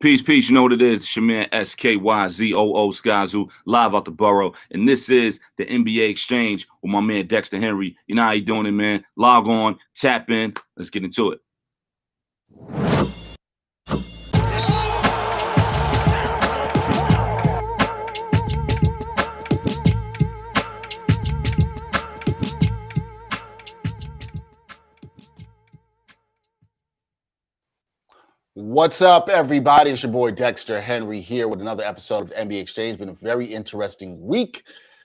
Peace, peace. You know what it is. It's your man SKYZOO Skyzoo, live out the borough. And this is the NBA Exchange with my man Dexter Henry. You know how you doing it, man. Log on, tap in. Let's get into it. What's up, everybody? It's your boy Dexter Henry here with another episode of NBA Exchange. Been a very interesting week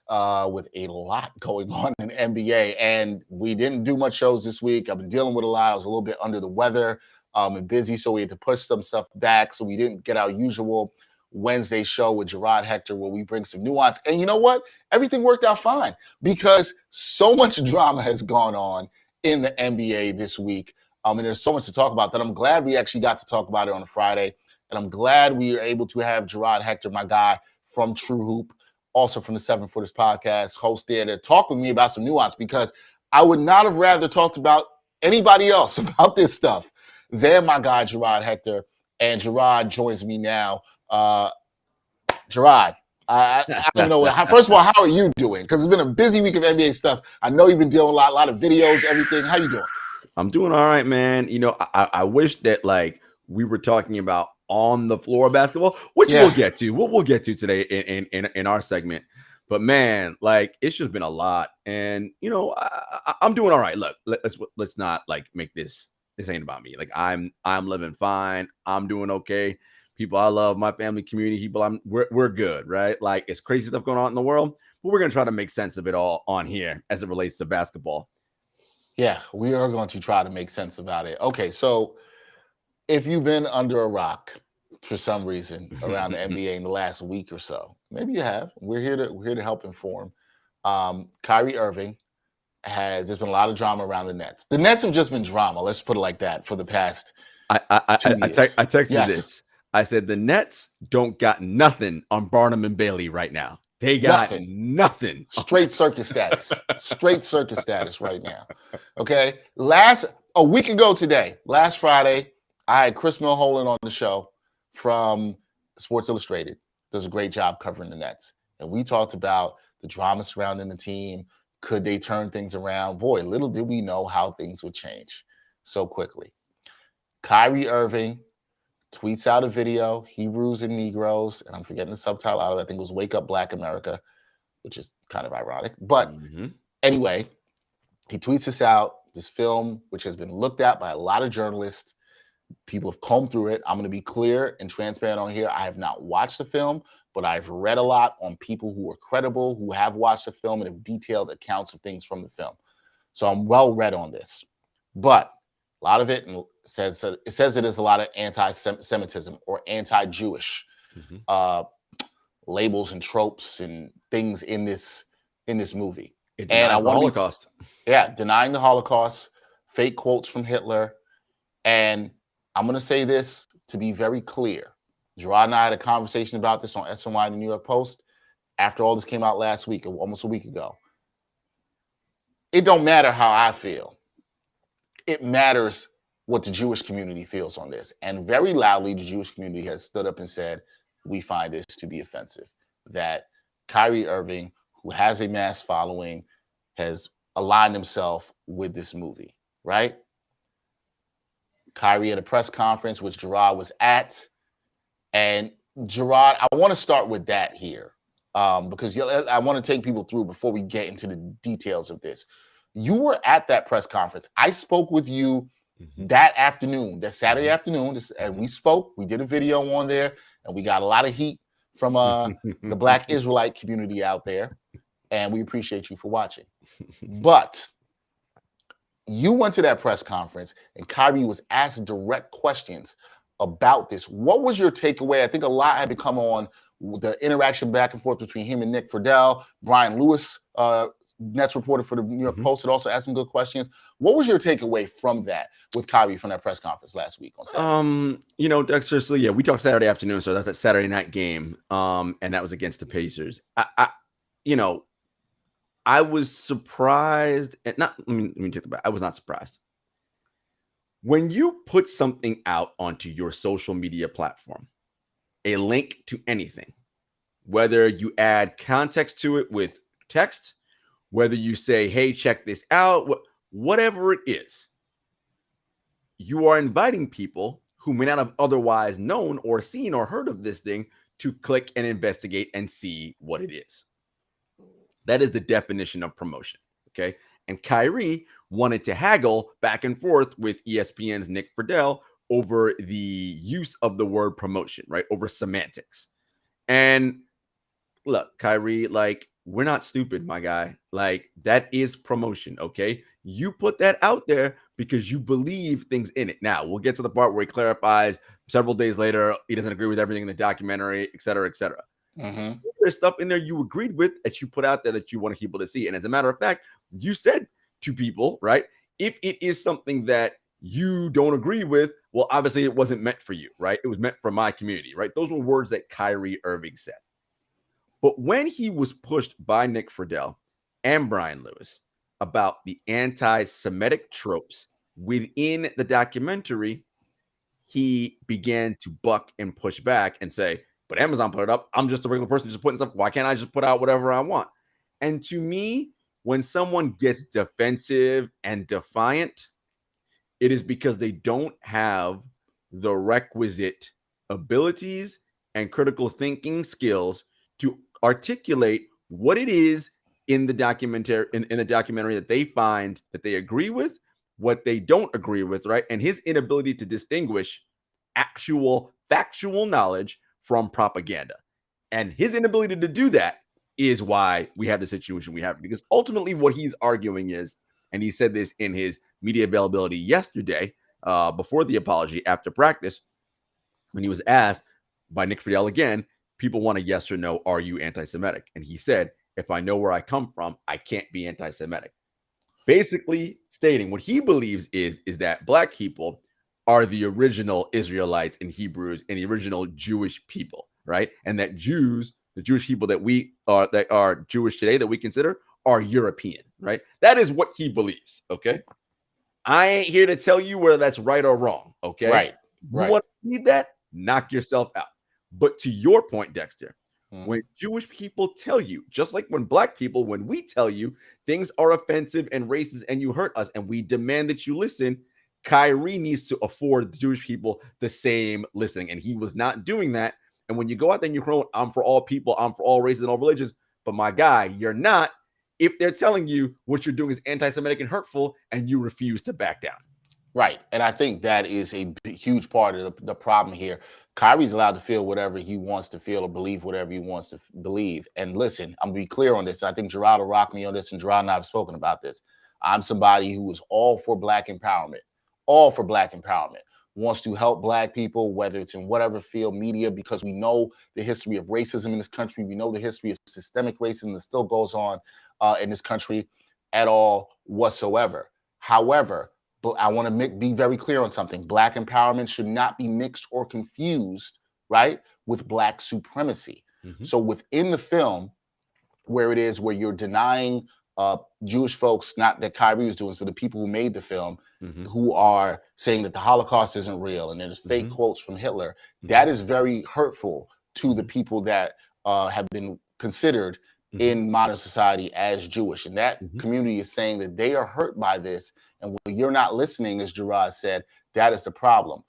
with a lot going on in the NBA, and we didn't do much shows this week. I've been dealing with a lot. I was a little bit under the weather and busy, so we had to push some stuff back. So we didn't get our usual Wednesday show with Gerard Hector where we bring some nuance. And you know what? Everything worked out fine because so much drama has gone on in the NBA this week. And there's so much to talk about that I'm glad we actually got to talk about it on a Friday. And I'm glad we are able to have Gerard Hector, my guy from True Hoop, also from the 7 Footers podcast, host there to talk with me about some nuance, because I would not have rather talked about anybody else about this stuff than my guy, Gerard Hector. And Gerard joins me now. Gerard, I don't know. First of all, how are you doing? Because it's been a busy week of NBA stuff. I know you've been dealing with a lot of videos, everything. How you doing? I'm doing all right, man. You know, I wish that like we were talking about on the floor basketball, which we'll get to. We'll get to today in our segment. But man, like it's just been a lot, and you know, I'm doing all right. Look, let's not like make this ain't about me. Like I'm living fine. I'm doing okay. People I love, my family, community, people we're good, right? Like it's crazy stuff going on in the world, but we're gonna try to make sense of it all on here as it relates to basketball. Yeah, we are going to try to make sense about it. Okay, so if you've been under a rock for some reason around the NBA in the last week or so, maybe you have. We're here to help inform. Kyrie Irving there's been a lot of drama around the Nets. The Nets have just been drama. Let's put it like that for the past 2 years. I texted you this. I said the Nets don't got nothing on Barnum and Bailey right now. They got nothing. Straight circus status. Straight circus status right now. Okay. A week ago today, last Friday, I had Chris Milholland on the show from Sports Illustrated. Does a great job covering the Nets. And we talked about the drama surrounding the team. Could they turn things around? Boy, little did we know how things would change so quickly. Kyrie Irving tweets out a video, Hebrews and Negroes, and I'm forgetting the subtitle out of it. I think it was Wake Up Black America, which is kind of ironic. But anyway, he tweets this out, this film, which has been looked at by a lot of journalists. People have combed through it. I'm going to be clear and transparent on here. I have not watched the film, but I've read a lot on people who are credible, who have watched the film and have detailed accounts of things from the film. So I'm well read on this. But a lot of it says it is a lot of anti-Semitism or anti-Jewish labels and tropes and things in this movie. And I want the Holocaust. Denying the Holocaust, fake quotes from Hitler. And I'm going to say this to be very clear. Gerard and I had a conversation about this on SNY and the New York Post after all this came out last week, almost a week ago. It don't matter how I feel. It matters what the Jewish community feels on this. And very loudly, the Jewish community has stood up and said, we find this to be offensive. That Kyrie Irving, who has a mass following, has aligned himself with this movie, right? Kyrie at a press conference, which Gerard was at. And Gerard, I want to start with that here because I want to take people through before we get into the details of this. You were at that press conference. I spoke with you that afternoon, that Saturday afternoon, and we spoke. We did a video on there, and we got a lot of heat from the Black Israelite community out there, and we appreciate you for watching. But you went to that press conference, and Kyrie was asked direct questions about this. What was your takeaway? I think a lot had become on the interaction back and forth between him and Nick Friedel. Brian Lewis, Nets reporter for the New York Post, had also asked some good questions. What was your takeaway from that with Kyrie from that press conference last week on Saturday? You know, Dexter, so yeah, we talked Saturday afternoon, so that's that Saturday night game, and that was against the Pacers. I was surprised, and let me take it back. I was not surprised. When you put something out onto your social media platform, a link to anything, whether you add context to it with text, whether you say, hey, check this out, whatever it is, you are inviting people who may not have otherwise known or seen or heard of this thing to click and investigate and see what it is. That is the definition of promotion, okay? And Kyrie wanted to haggle back and forth with ESPN's Nick Friedel over the use of the word promotion, right? Over semantics. And look, Kyrie, like, we're not stupid, my guy. Like, that is promotion, okay? You put that out there because you believe things in it. Now, we'll get to the part where he clarifies several days later he doesn't agree with everything in the documentary, et cetera, et cetera. Mm-hmm. There's stuff in there you agreed with that you put out there that you want people to see. And as a matter of fact, you said to people, right, if it is something that you don't agree with, well, obviously it wasn't meant for you, right? It was meant for my community, right? Those were words that Kyrie Irving said. But when he was pushed by Nick Friedel and Brian Lewis about the anti-Semitic tropes within the documentary, he began to buck and push back and say, but Amazon put it up. I'm just a regular person just putting stuff. Why can't I just put out whatever I want? And to me, when someone gets defensive and defiant, it is because they don't have the requisite abilities and critical thinking skills to articulate what it is in the documentary in a documentary that they find that they agree with, what they don't agree with, right? And his inability to distinguish actual factual knowledge from propaganda. And his inability to do that is why we have the situation we have. Because ultimately what he's arguing is, and he said this in his media availability yesterday, before the apology after practice, when he was asked by Nick Friedel again, people want a yes or no, are you anti-Semitic? And he said, if I know where I come from, I can't be anti-Semitic. Basically stating what he believes is that black people are the original Israelites and Hebrews and the original Jewish people, right? And that Jews, the Jewish people that are Jewish today that we consider, are European, right? That is what he believes, okay? I ain't here to tell you whether that's right or wrong, okay? Right. You want to believe that? Knock yourself out. But to your point, Dexter, when Jewish people tell you, just like when black people, when we tell you things are offensive and racist and you hurt us and we demand that you listen, Kyrie needs to afford the Jewish people the same listening. And he was not doing that. And when you go out there and you promote, I'm for all people, I'm for all races and all religions, but my guy, you're not, if they're telling you what you're doing is anti-Semitic and hurtful and you refuse to back down. Right. And I think that is a huge part of the problem here. Kyrie's allowed to feel whatever he wants to feel or believe whatever he wants to believe. And listen, I'm going to be clear on this. I think Gerard will rock me on this, and Gerard and I have spoken about this. I'm somebody who is all for black empowerment, wants to help black people, whether it's in whatever field, media, because we know the history of racism in this country. We know the history of systemic racism that still goes on in this country at all whatsoever. However, but I want to be very clear on something. Black empowerment should not be mixed or confused, right, with black supremacy. Mm-hmm. So within the film, where you're denying Jewish folks, not that Kyrie was doing this, but the people who made the film, who are saying that the Holocaust isn't real and there's fake quotes from Hitler, that is very hurtful to the people that have been considered in modern society as Jewish. And that community is saying that they are hurt by this. And when you're not listening, as Gerard said, that is the problem.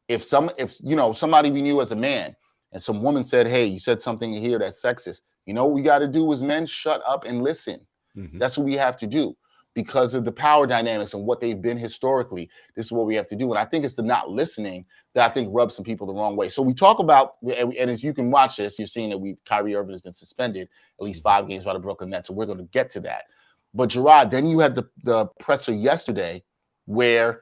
If somebody we knew as a man and some woman said, hey, you said something here that's sexist, you know what we got to do as men? Shut up and listen. That's what we have to do because of the power dynamics and what they've been historically. This is what we have to do. And I think it's the not listening that I think rubs some people the wrong way. So we talk about, and as you can watch this, you're seeing that Kyrie Irving has been suspended at least 5 games by the Brooklyn Nets. So we're going to get to that. But Gerard, then you had the presser yesterday where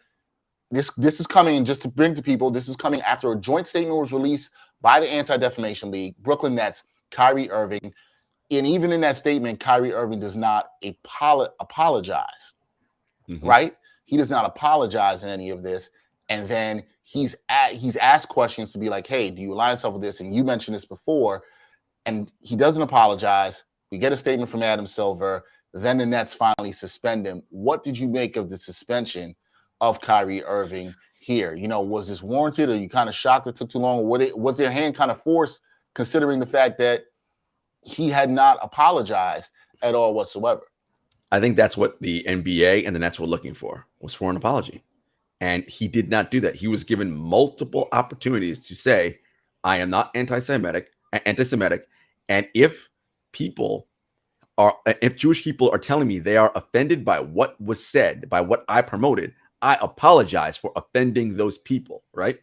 this is coming, and just to bring to people, this is coming after a joint statement was released by the Anti-Defamation League, Brooklyn Nets, Kyrie Irving. And even in that statement, Kyrie Irving does not apologize, right? He does not apologize in any of this. And then he's asked questions to be like, hey, do you align yourself with this? And you mentioned this before. And he doesn't apologize. We get a statement from Adam Silver. Then the Nets finally suspend him. What did you make of the suspension of Kyrie Irving here? You know, was this warranted? Or you kind of shocked it took too long? Or was their hand kind of forced, considering the fact that he had not apologized at all whatsoever? I think that's what the NBA and the Nets were looking for, was for an apology. And he did not do that. He was given multiple opportunities to say, I am not anti-Semitic. And if Jewish people are telling me they are offended by what was said, by what I promoted, I apologize for offending those people, right?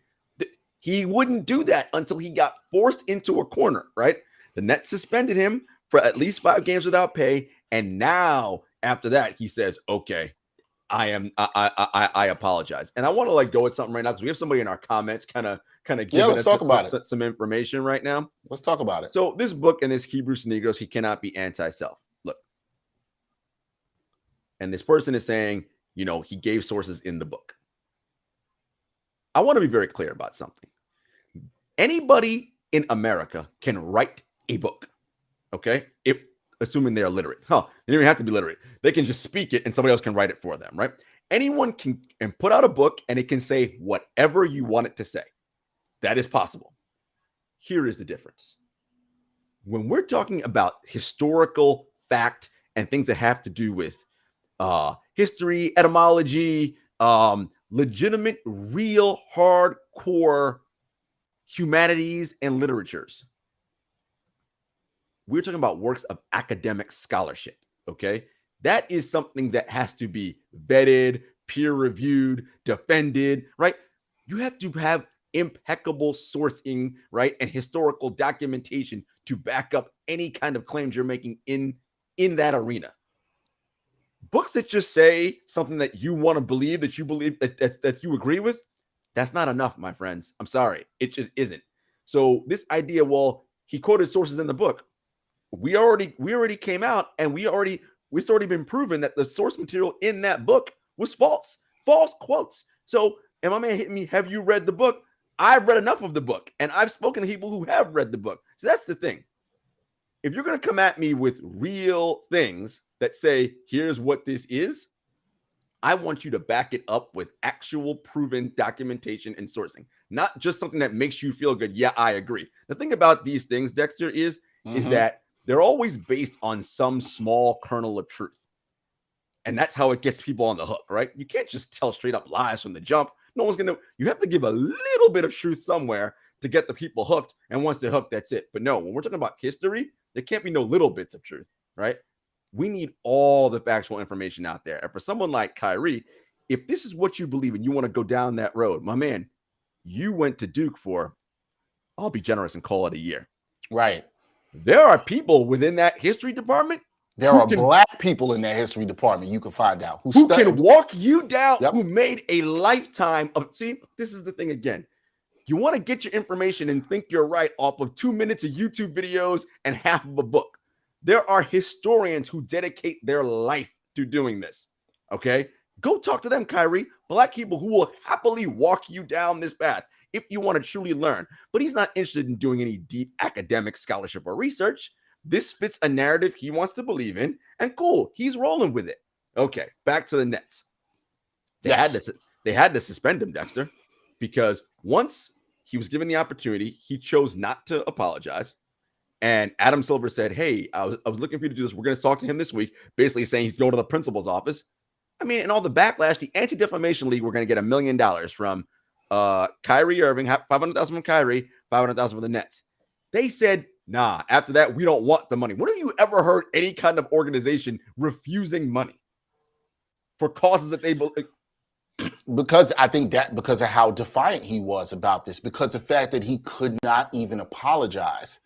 He wouldn't do that until he got forced into a corner, right? The Nets suspended him for at least 5 games without pay. And now after that, he says, okay, I apologize. And I want to like go with something right now because we have somebody in our comments kind of giving us some information right now. Let's talk about it. So this book and this Hebrews to Negroes, he cannot be anti-self. Look. And this person is saying, you know, he gave sources in the book. I want to be very clear about something. Anybody in America can write a book. Okay? Assuming they are literate. They don't even have to be literate. They can just speak it and somebody else can write it for them, right? Anyone can put out a book and it can say whatever you want it to say. That is possible. Here is the difference. When we're talking about historical fact and things that have to do with history, etymology, legitimate, real, hardcore humanities and literatures, we're talking about works of academic scholarship, okay? That is something that has to be vetted, peer-reviewed, defended, right? You have to have impeccable sourcing, right? And historical documentation to back up any kind of claims you're making in that arena. Books that just say something that you want to believe, that you agree with, that's not enough, my friends. I'm sorry. It just isn't. So this idea, well, he quoted sources in the book. We already came out and it's already been proven that the source material in that book was false quotes. So, and my man hit me, have you read the book? I've read enough of the book and I've spoken to people who have read the book. So that's the thing. If you're going to come at me with real things that say, here's what this is, I want you to back it up with actual proven documentation and sourcing, not just something that makes you feel good. Yeah, I agree. The thing about these things, Dexter, is that they're always based on some small kernel of truth. And that's how it gets people on the hook, right? You can't just tell straight up lies from the jump. No one's going to, you have to give a little bit of truth somewhere to get the people hooked. And once they're hooked, that's it. But no, when we're talking about history, there can't be no little bits of truth, right? We need all the factual information out there. And for someone like Kyrie, if this is what you believe and you want to go down that road, my man, you went to Duke for, I'll be generous and call it a year. Right. There are people within that history department. There are black people in that history department you can find out who can walk you down, Yep. who made a lifetime of, see, this is the thing again. You want to get your information and think you're right off of 2 minutes of YouTube videos and half of a book. There are historians who dedicate their life to doing this. Okay? Go talk to them, Kyrie. Black people who will happily walk you down this path if you want to truly learn. But he's not interested in doing any deep academic scholarship or research. This fits a narrative he wants to believe in, and cool, he's rolling with it. Okay, back to the Nets. They had to suspend him, Dexter, because once he was given the opportunity, he chose not to apologize. And Adam Silver said, hey, I was looking for you to do this. We're going to talk to him this week, basically saying he's going to the principal's office. I mean, and all the backlash, the Anti-Defamation League, we're going to get $1 million from Kyrie Irving, $500,000 from Kyrie, $500,000 from the Nets. They said, nah, after that, we don't want the money. When have you ever heard any kind of organization refusing money for causes that they believe? Because I think that because of how defiant he was about this, because the fact that he could not even apologize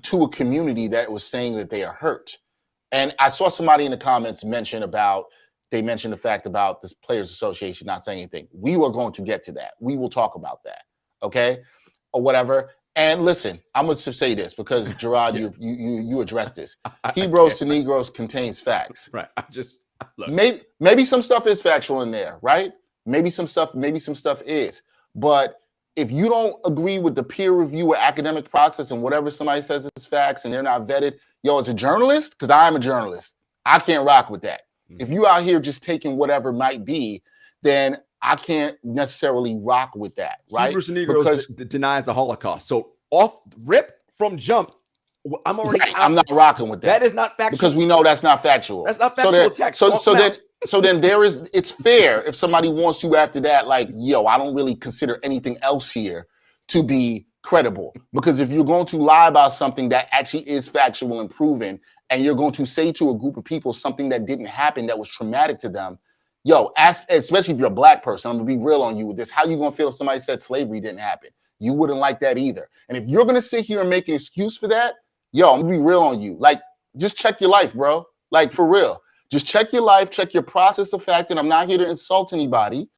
to a community that was saying that they are hurt. And I saw somebody in the comments mention the fact about this Players Association not saying anything. We were going to get to that. We will talk about that. Okay. Or whatever. And listen, I'm going to say this because Gerard, you addressed this. Hebrews to Negroes contains facts. Right. Look. Maybe some stuff is factual in there, right? Maybe some stuff is. But if you don't agree with the peer review or academic process and whatever somebody says is facts and they're not vetted, as a journalist, because I'm a journalist, I can't rock with that. If you out here just taking whatever might be, then I can't necessarily rock with that, right? Hebrews and Negroes denies the Holocaust. So off rip from jump, I'm already right, out. I'm not rocking with that. That is not factual. Because we know that's not factual. That's not factual text. So then it's fair if somebody wants to after that, like, yo, I don't really consider anything else here to be credible. Because if you're going to lie about something that actually is factual and proven, and you're going to say to a group of people something that didn't happen that was traumatic to them, yo, ask, especially if you're a black person, I'm gonna be real on you with this. How you gonna feel if somebody said slavery didn't happen? You wouldn't like that either. And if you're gonna sit here and make an excuse for that, yo, I'm gonna be real on you. Like, just check your life, bro. Like, for real. Just check your life, check your process of fact, and I'm not here to insult anybody,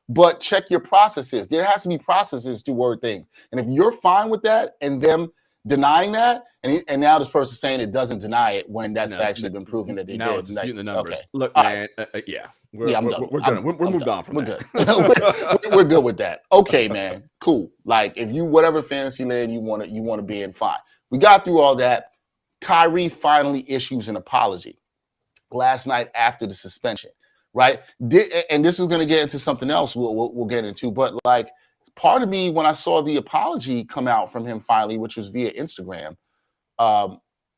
but check your processes. There has to be processes to word things. And if you're fine with that and them denying that, and now this person's saying it doesn't deny it when that's actually been proven that they now did. It's disputing the numbers. Okay. Look, All man, yeah. I'm done. We're moved on from that. Good. We're good with that. Okay, man. Cool. Like, if you whatever fantasy land you want to be in, fine. We got through all that. Kyrie finally issues an apology last night after the suspension, right? And this is going to get into something else we'll get into, but like, part of me, when I saw the apology come out from him finally, which was via Instagram,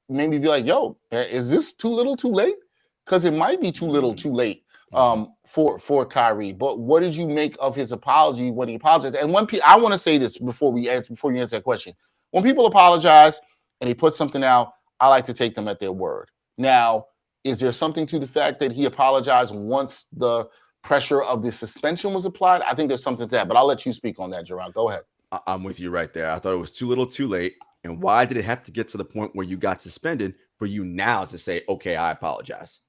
made me be like, yo, is this too little too late? Because it might be too little too late for Kyrie. But what did you make of his apology when he apologized? And I want to say this before you answer that question. When people apologize and they put something out, I like to take them at their word. Now, is there something to the fact that he apologized once the pressure of the suspension was applied? I think there's something to that, but I'll let you speak on that, Gerard. Go ahead. I'm with you right there. I thought it was too little too late. And why did it have to get to the point where you got suspended for you now to say, okay, I apologize?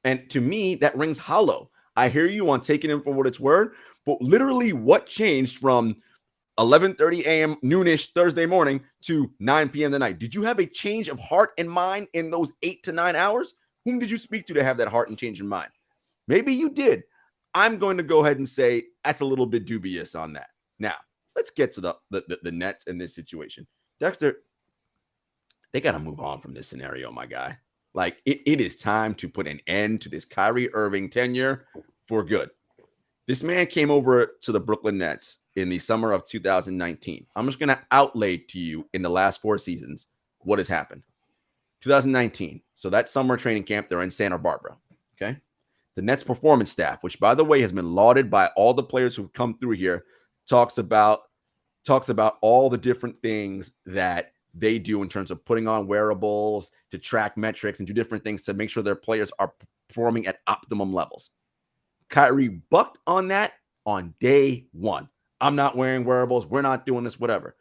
And to me, that rings hollow. I hear you on taking him for what it's worth, but literally what changed from 11:30 a.m. noonish Thursday morning to 9 p.m. tonight? Did you have a change of heart and mind in those 8 to 9 hours? Whom did you speak to have that heart and change in mind? Maybe you did. I'm going to go ahead and say that's a little bit dubious on that. Now, let's get to the Nets in this situation. Dexter, they got to move on from this scenario, my guy. Like, it is time to put an end to this Kyrie Irving tenure for good. This man came over to the Brooklyn Nets in the summer of 2019. I'm just going to outlay to you in the last 4 seasons what has happened. 2019. So that summer training camp, they're in Santa Barbara. Okay. The Nets performance staff, which, by the way, has been lauded by all the players who've come through here, talks about all the different things that they do in terms of putting on wearables to track metrics and do different things to make sure their players are performing at optimum levels. Kyrie bucked on that on day one. I'm not wearing wearables. We're not doing this, whatever.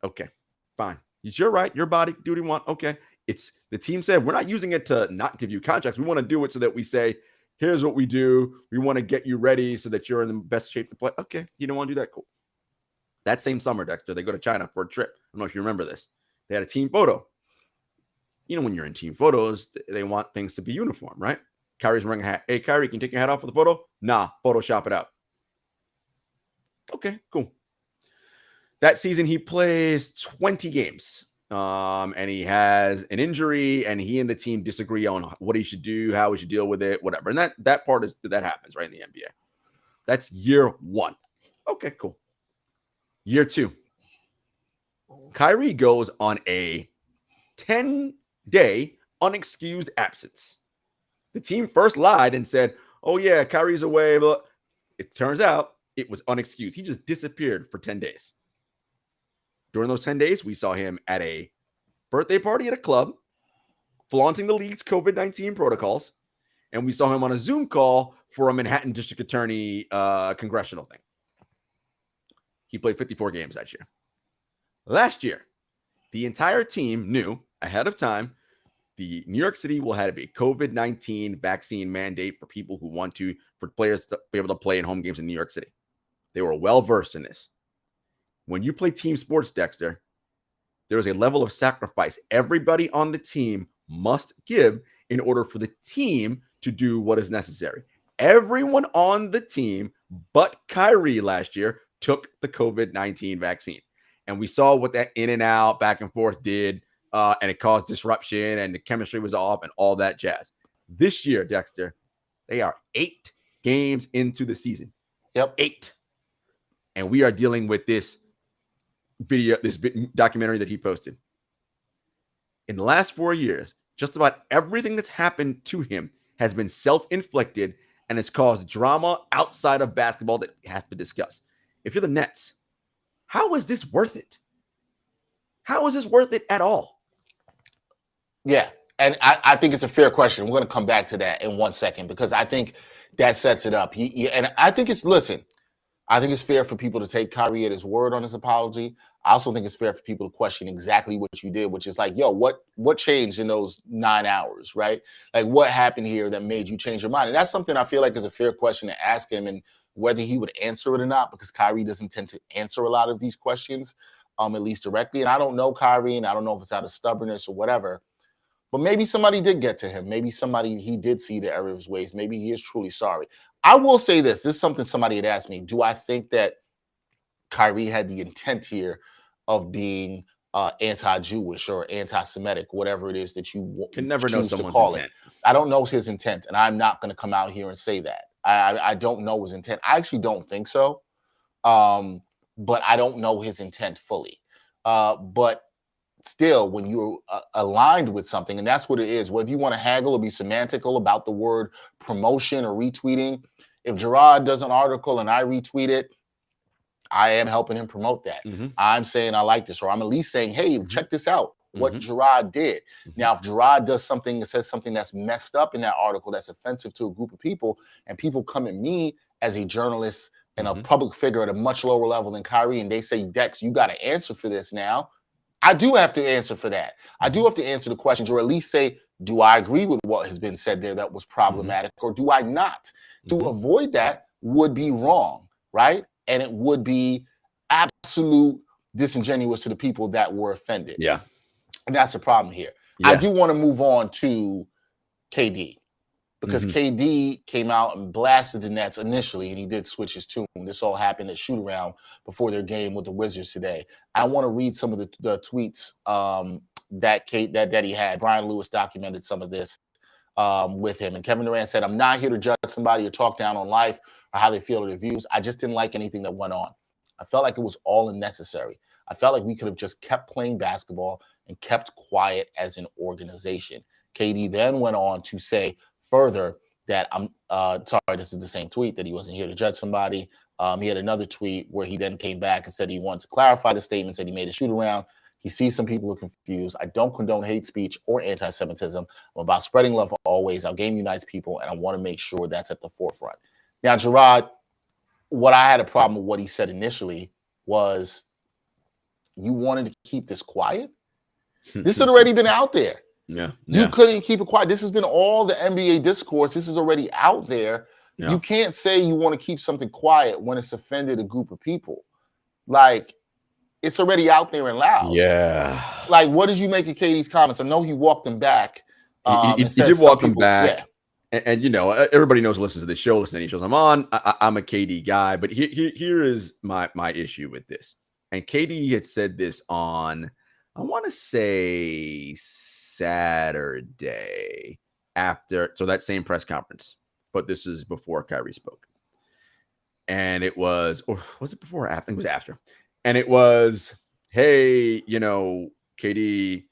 Okay, fine. It's your right, your body, do what you want. Okay. It's the team said, we're not using it to not give you contracts. We want to do it so that we say, here's what we do. We want to get you ready so that you're in the best shape to play. Okay, you don't want to do that? Cool. That same summer, Dexter, they go to China for a trip. I don't know if you remember this. They had a team photo. You know, when you're in team photos, they want things to be uniform, right? Kyrie's wearing a hat. Hey, Kyrie, can you take your hat off for the photo? Nah, Photoshop it out. Okay, cool. That season, he plays 20 games. And he has an injury, and he and the team disagree on what he should do, how he should deal with it, whatever. And that happens, right, in the NBA. That's year one. Okay, cool. Year two. Kyrie goes on a 10-day unexcused absence. The team first lied and said, oh, yeah, Kyrie's away. But it turns out it was unexcused. He just disappeared for 10 days. During those 10 days, we saw him at a birthday party at a club, flaunting the league's COVID-19 protocols, and we saw him on a Zoom call for a Manhattan District Attorney congressional thing. He played 54 games that year. Last year, the entire team knew ahead of time the New York City will have a COVID-19 vaccine mandate for people who want to, for players to be able to play in home games in New York City. They were well versed in this. When you play team sports, Dexter, there is a level of sacrifice everybody on the team must give in order for the team to do what is necessary. Everyone on the team but Kyrie last year took the COVID-19 vaccine. And we saw what that in and out, back and forth did, and it caused disruption, and the chemistry was off and all that jazz. This year, Dexter, they are 8 games into the season. Yep. 8. And we are dealing with this documentary that he posted. In the last 4 years, just about everything that's happened to him has been self-inflicted and has caused drama outside of basketball that has to discuss. If you're the Nets, how is this worth it? How is this worth it at all? Yeah. And I think it's a fair question. We're going to come back to that in 1 second because I think that sets it up. And I think I think it's fair for people to take Kyrie at his word on his apology. I also think it's fair for people to question exactly what you did, which is like, yo, what changed in those 9 hours, right? Like, what happened here that made you change your mind? And that's something I feel like is a fair question to ask him, and whether he would answer it or not, because Kyrie doesn't tend to answer a lot of these questions, at least directly. And I don't know Kyrie, and I don't know if it's out of stubbornness or whatever. But maybe somebody did get to him. Maybe he did see the error of his ways. Maybe he is truly sorry. I will say this. This is something somebody had asked me. Do I think that Kyrie had the intent here of being anti-Jewish or anti-Semitic, whatever it is that you can never know someone's intent. I don't know his intent, and I'm not going to come out here and say that. I don't know his intent. I actually don't think so, but I don't know his intent fully. But still, when you're aligned with something, and that's what it is, whether you want to haggle or be semantical about the word promotion or retweeting, if Gerard does an article and I retweet it, I am helping him promote that. Mm-hmm. I'm saying I like this, or I'm at least saying, hey, check this out, what Mm-hmm. Gerard did. Mm-hmm. Now, if Gerard does something that says something that's messed up in that article, that's offensive to a group of people, and people come at me as a journalist and Mm-hmm. a public figure at a much lower level than Kyrie, and they say, Dex, you got to answer for this now. I do have to answer for that. I do have to answer the questions, or at least say, do I agree with what has been said there that was problematic, or do I not? To avoid that would be wrong, right? And it would be absolute disingenuous to the people that were offended. Yeah. And that's the problem here. Yeah. I do want to move on to KD, because KD came out and blasted the Nets initially, and he did switch his tune. This all happened at shoot-around before their game with the Wizards today. I want to read some of the tweets that he had. Brian Lewis documented some of this with him. And Kevin Durant said, I'm not here to judge somebody or talk down on life or how they feel or their views. I just didn't like anything that went on. I felt like it was all unnecessary. I felt like we could have just kept playing basketball and kept quiet as an organization. KD then went on to say further that this is the same tweet, that he wasn't here to judge somebody. He had another tweet where he then came back and said he wanted to clarify the statements that he made a shoot around. He sees some people are confused. I don't condone hate speech or anti-Semitism. I'm about spreading love always. Our game unites people, and I want to make sure that's at the forefront. Now, Gerard, what I had a problem with what he said initially was, you wanted to keep this quiet? This had already been out there. Yeah. You couldn't keep it quiet. This has been all the NBA discourse. This is already out there. Yeah. You can't say you want to keep something quiet when it's offended a group of people. Like, it's already out there and loud. Yeah. Like, what did you make of KD's comments? I know he walked them back. He did walk them back. Yeah. And you know, everybody knows who listens to the show, listen to any shows I'm on. I'm a KD guy, but here is my issue with this. And KD had said this on, I want to say Saturday after, so that same press conference, but this is before Kyrie spoke. And it was, or was it before or after? I think it was after. And it was, hey, you know, KD,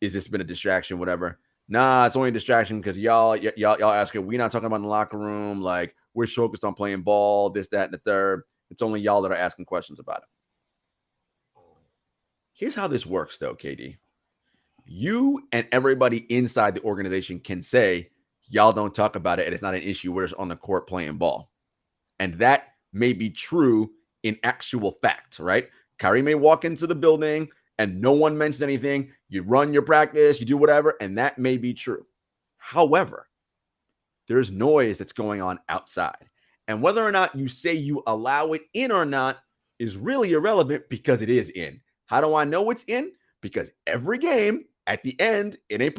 is this been a distraction, whatever? Nah, it's only a distraction because y'all asking, we're not talking about in the locker room. Like, we're focused on playing ball, this, that, and the third. It's only y'all that are asking questions about it. Here's how this works, though, KD. You and everybody inside the organization can say, y'all don't talk about it, and it's not an issue. We're just on the court playing ball. And that may be true in actual fact, right? Kyrie may walk into the building and no one mentions anything. You run your practice, you do whatever, and that may be true. However, there's noise that's going on outside. And whether or not you say you allow it in or not is really irrelevant, because it is in. How do I know it's in? Because every game at the end in a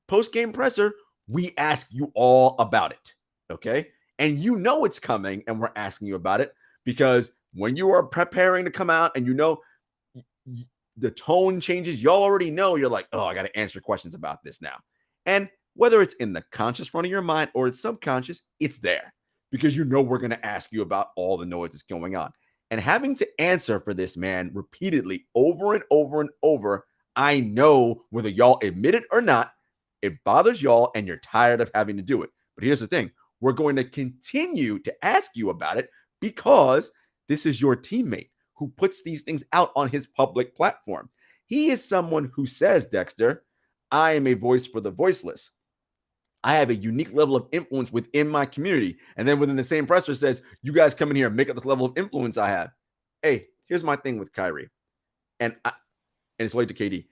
post-game presser, we ask you all about it. Okay. And you know it's coming, and we're asking you about it because when you are preparing to come out and you know the tone changes, y'all already know, you're like, oh, I got to answer questions about this now. And Whether it's in the conscious front of your mind or it's subconscious, it's there because you know we're going to ask you about all the noise that's going on. And having to answer for this man repeatedly over and over and over, I know whether y'all admit it or not, it bothers y'all and you're tired of having to do it. But here's the thing. We're going to continue to ask you about it because this is your teammate who puts these things out on his public platform. He is someone who says, Dexter, I am a voice for the voiceless. I have a unique level of influence within my community. And then within the same presser says, you guys come in here and make up this level of influence I have. Hey, here's my thing with Kyrie. And it's late to KD.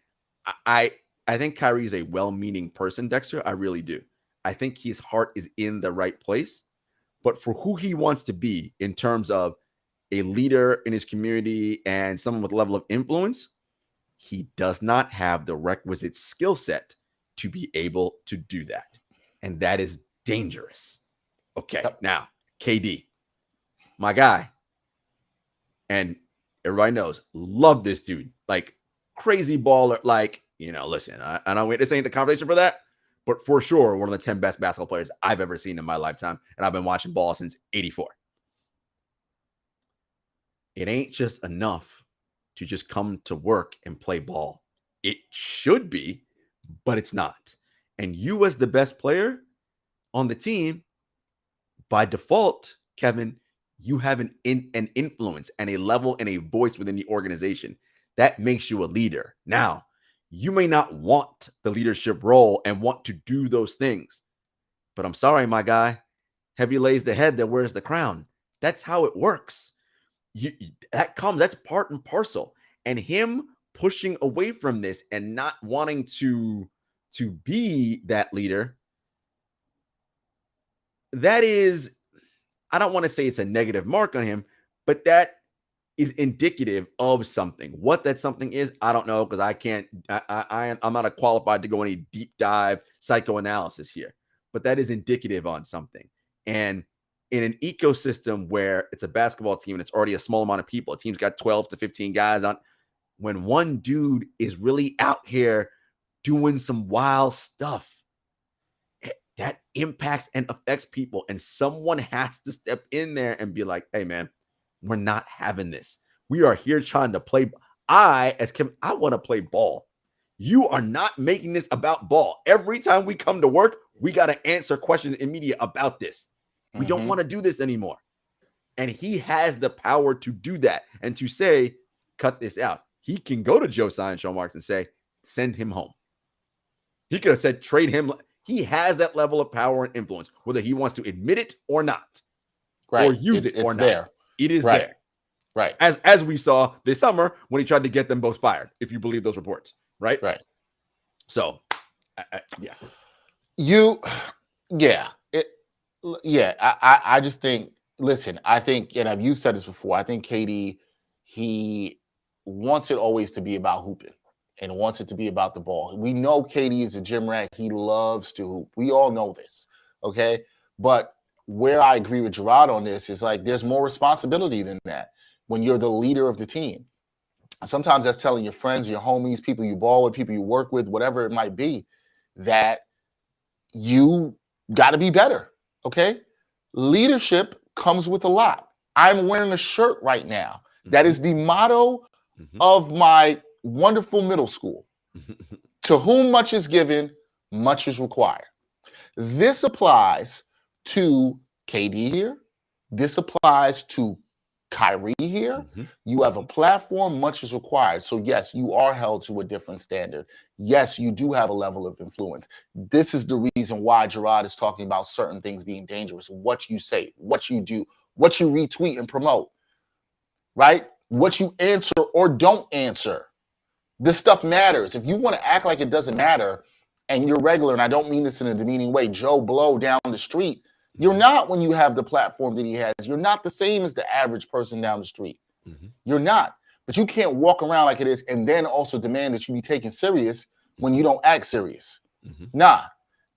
I think Kyrie is a well-meaning person, Dexter. I really do. I think his heart is in the right place. But for who he wants to be in terms of a leader in his community and someone with a level of influence, he does not have the requisite skill set to be able to do that. And that is dangerous. Okay, now, KD, my guy, and everybody knows, love this dude. Like, crazy baller. Like, listen, I don't wait. This ain't the conversation for that. But for sure, one of the 10 best basketball players I've ever seen in my lifetime. And I've been watching ball since '84. It ain't just enough to just come to work and play ball. It should be, but it's not. And you as the best player on the team, by default, Kevin, you have an influence and a level and a voice within the organization. That makes you a leader. Now, you may not want the leadership role and want to do those things. But I'm sorry, my guy. Heavy lays the head that wears the crown. That's how it works. That's part and parcel. And him pushing away from this and not wanting to be that leader, that is, I don't want to say it's a negative mark on him, but that is indicative of something. What that something is, I don't know, because I'm not qualified to go any deep dive psychoanalysis here, but that is indicative on something. And in an ecosystem where it's a basketball team and it's already a small amount of people, a team's got 12 to 15 guys on, when one dude is really out here doing some wild stuff, that impacts and affects people. And someone has to step in there and be like, hey, man, we're not having this. We are here trying to play. As Kevin, I want to play ball. You are not making this about ball. Every time we come to work, we got to answer questions in media about this. We don't want to do this anymore. And he has the power to do that and to say, cut this out. He can go to Joe Tsai and Sean Marks and say, send him home. He could have said, trade him. He has that level of power and influence, whether he wants to admit it or not, or use it or not. There. It is there. Right. As we saw this summer when he tried to get them both fired, if you believe those reports. Right. So, I just think, listen, I think, and you've said this before, I think KD, he wants it always to be about hooping and wants it to be about the ball. We know KD is a gym rat. He loves to hoop. We all know this. Okay. But where I agree with Gerard on this is like, there's more responsibility than that when you're the leader of the team. Sometimes that's telling your friends, your homies, people you ball with, people you work with, whatever it might be, that you got to be better. Okay. Leadership comes with a lot. I'm wearing a shirt right now. That is the motto of my wonderful middle school. To whom much is given, much is required. This applies to KD here. This applies to Kyrie here. You have a platform, much is required. So yes, you are held to a different standard. Yes, you do have a level of influence. This is the reason why Gerard is talking about certain things being dangerous. What you say, what you do, what you retweet and promote, right? What you answer or don't answer. This stuff matters. If you want to act like it doesn't matter and you're regular, and I don't mean this in a demeaning way, Joe Blow down the street, you're not when you have the platform that he has. You're not the same as the average person down the street. You're not. But you can't walk around like it is and then also demand that you be taken serious when you don't act serious. Nah,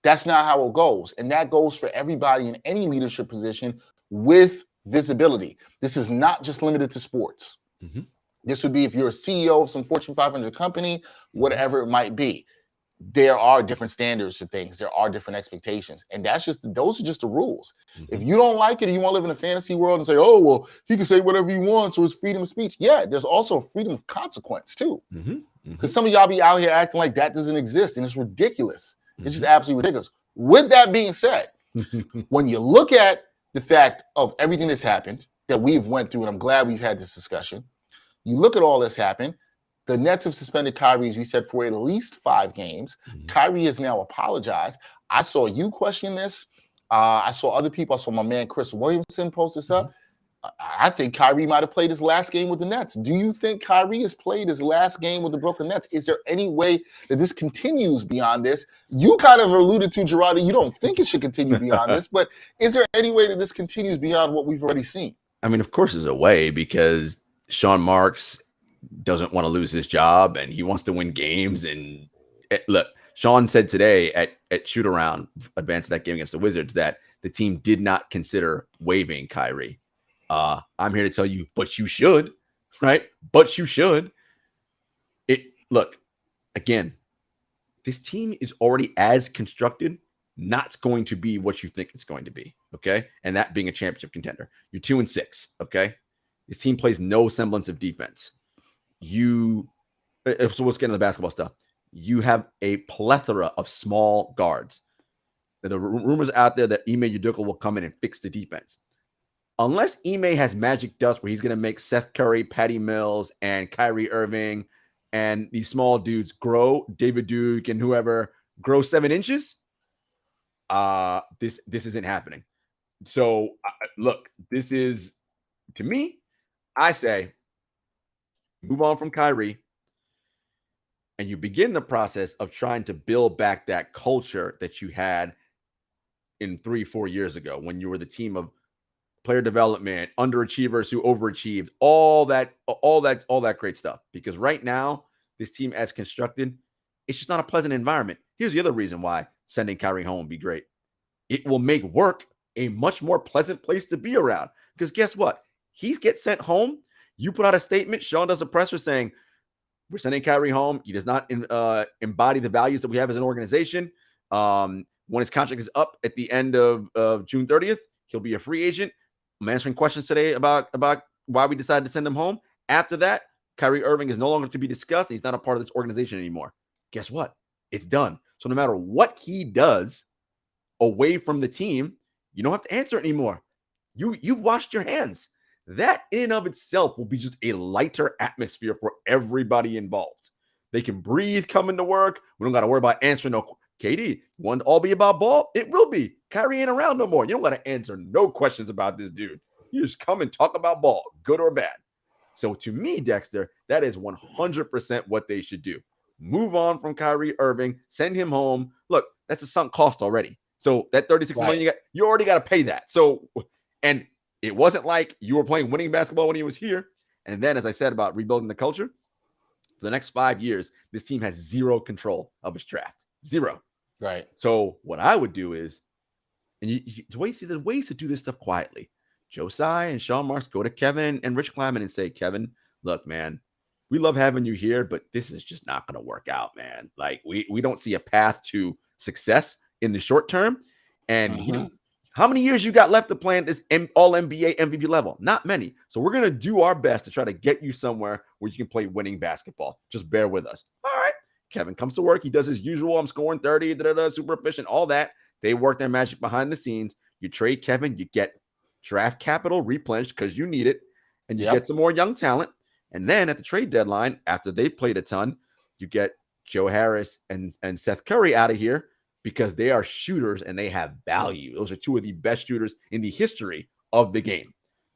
that's not how it goes. And that goes for everybody in any leadership position with visibility. This is not just limited to sports. This would be if you're a CEO of some Fortune 500 company, whatever it might be. there are different standards to things. There are different expectations. And those are just the rules. Mm-hmm. If you don't like it and you want to live in a fantasy world and say, oh, well, he can say whatever he wants, so it's freedom of speech. Yeah, there's also freedom of consequence too. Mm-hmm. Because some of y'all be out here acting like that doesn't exist, and it's ridiculous. It's just absolutely ridiculous. With that being said, when you look at the fact of everything that's happened that we've went through, and I'm glad we've had this discussion, you look at all this happen. The Nets have suspended Kyrie, as we said, for at least 5 games. Kyrie has now apologized. I saw you question this. I saw other people. I saw my man Chris Williamson post this up. I think Kyrie might have played his last game with the Nets. Do you think Kyrie has played his last game with the Brooklyn Nets? Is there any way that this continues beyond this? You kind of alluded to, Gerard, that you don't think it should continue beyond this, but is there any way that this continues beyond what we've already seen? I mean, of course there's a way, because Sean Marks doesn't want to lose his job and he wants to win games. And look, Sean said today at shoot around, advanced that game against the Wizards, that the team did not consider waiving Kyrie. I'm here to tell you, but you should, right? But you should. Look, again, this team is already as constructed, not going to be what you think it's going to be, okay? And that being a championship contender. You're 2-6, okay? This team plays no semblance of defense. So let's get into the basketball stuff. You have a plethora of small guards. The rumors out there that Ime Udoka will come in and fix the defense. Unless Ime has magic dust where he's going to make Seth Curry, Patty Mills, and Kyrie Irving and these small dudes grow, David Duke and whoever, grow 7 inches, this isn't happening. So, look, this is, to me, I say, move on from Kyrie, and you begin the process of trying to build back that culture that you had in 3-4 years ago when you were the team of player development, underachievers who overachieved, all that great stuff. Because right now, this team as constructed, it's just not a pleasant environment. Here's the other reason why sending Kyrie home would be great. It will make work a much more pleasant place to be around. Because guess what? He gets sent home. You put out a statement. Sean does a presser saying, we're sending Kyrie home. He does not embody the values that we have as an organization. When his contract is up at the end of June 30th, he'll be a free agent. I'm answering questions today about why we decided to send him home. After that, Kyrie Irving is no longer to be discussed. He's not a part of this organization anymore. Guess what? It's done. So no matter what he does away from the team, you don't have to answer it anymore. You've washed your hands. That in and of itself will be just a lighter atmosphere for everybody involved. They can breathe coming to work. We don't got to worry about answering no. KD, want to all be about ball? It will be. Kyrie ain't around no more. You don't got to answer no questions about this dude. You just come and talk about ball, good or bad. So to me, Dexter, that is 100% what they should do. Move on from Kyrie Irving, send him home. Look, that's a sunk cost already. So that $36 million, you already got to pay that. So, and it wasn't like you were playing winning basketball when he was here. And then, as I said about rebuilding the culture, for the next 5 years, this team has zero control of its draft. Zero. Right. So what I would do is, and the ways to do this stuff quietly. Joe Tsai and Sean Marks go to Kevin and Rich Kleiman and say, Kevin, look, man, we love having you here, but this is just not going to work out, man. Like we don't see a path to success in the short term. And how many years you got left to play at this all NBA MVP level? Not many. So we're going to do our best to try to get you somewhere where you can play winning basketball. Just bear with us. All right. Kevin comes to work. He does his usual. I'm scoring 30, super efficient, all that. They work their magic behind the scenes. You trade Kevin, you get draft capital replenished because you need it, and you get some more young talent. And then at the trade deadline, after they played a ton, you get Joe Harris and Seth Curry out of here because they are shooters and they have value. Those are 2 of the best shooters in the history of the game.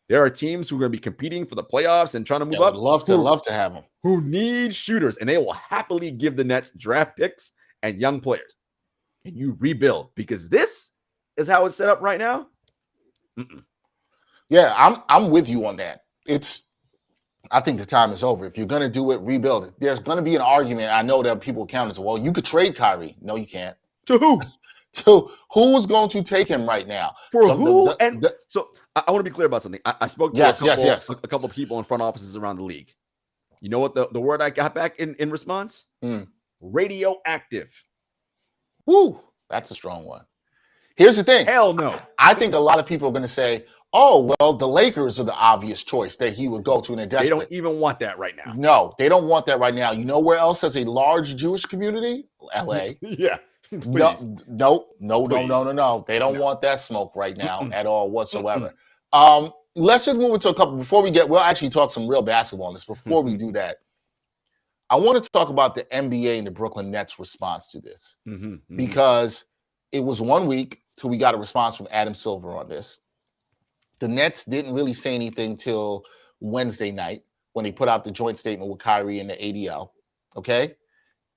There are teams who are going to be competing for the playoffs and trying to move up. Love to have them. Who need shooters, and they will happily give the Nets draft picks and young players. And you rebuild, because this is how it's set up right now. Yeah, I'm with you on that. I think the time is over. If you're going to do it, rebuild it. There's going to be an argument. I know that people count as, well, you could trade Kyrie. No, you can't. To who? To who's going to take him right now? For who? So I want to be clear about something. I spoke to a couple of people in front offices around the league. You know what the word I got back in response? Radioactive. Whew, that's a strong one. Here's the thing. Hell no. I think a lot of people are going to say, oh, well, the Lakers are the obvious choice that he would go to, and they're desperate. They don't even want that right now. No, they don't want that right now. You know where else has a large Jewish community? LA. Yeah. No. They don't No. want that smoke right now at all whatsoever. Let's just move into a couple before we'll actually talk some real basketball on this. Before we do that, I want to talk about the NBA and the Brooklyn Nets response to this because it was 1 week till we got a response from Adam Silver on this. The Nets didn't really say anything till Wednesday night when they put out the joint statement with Kyrie and the ADL. Okay.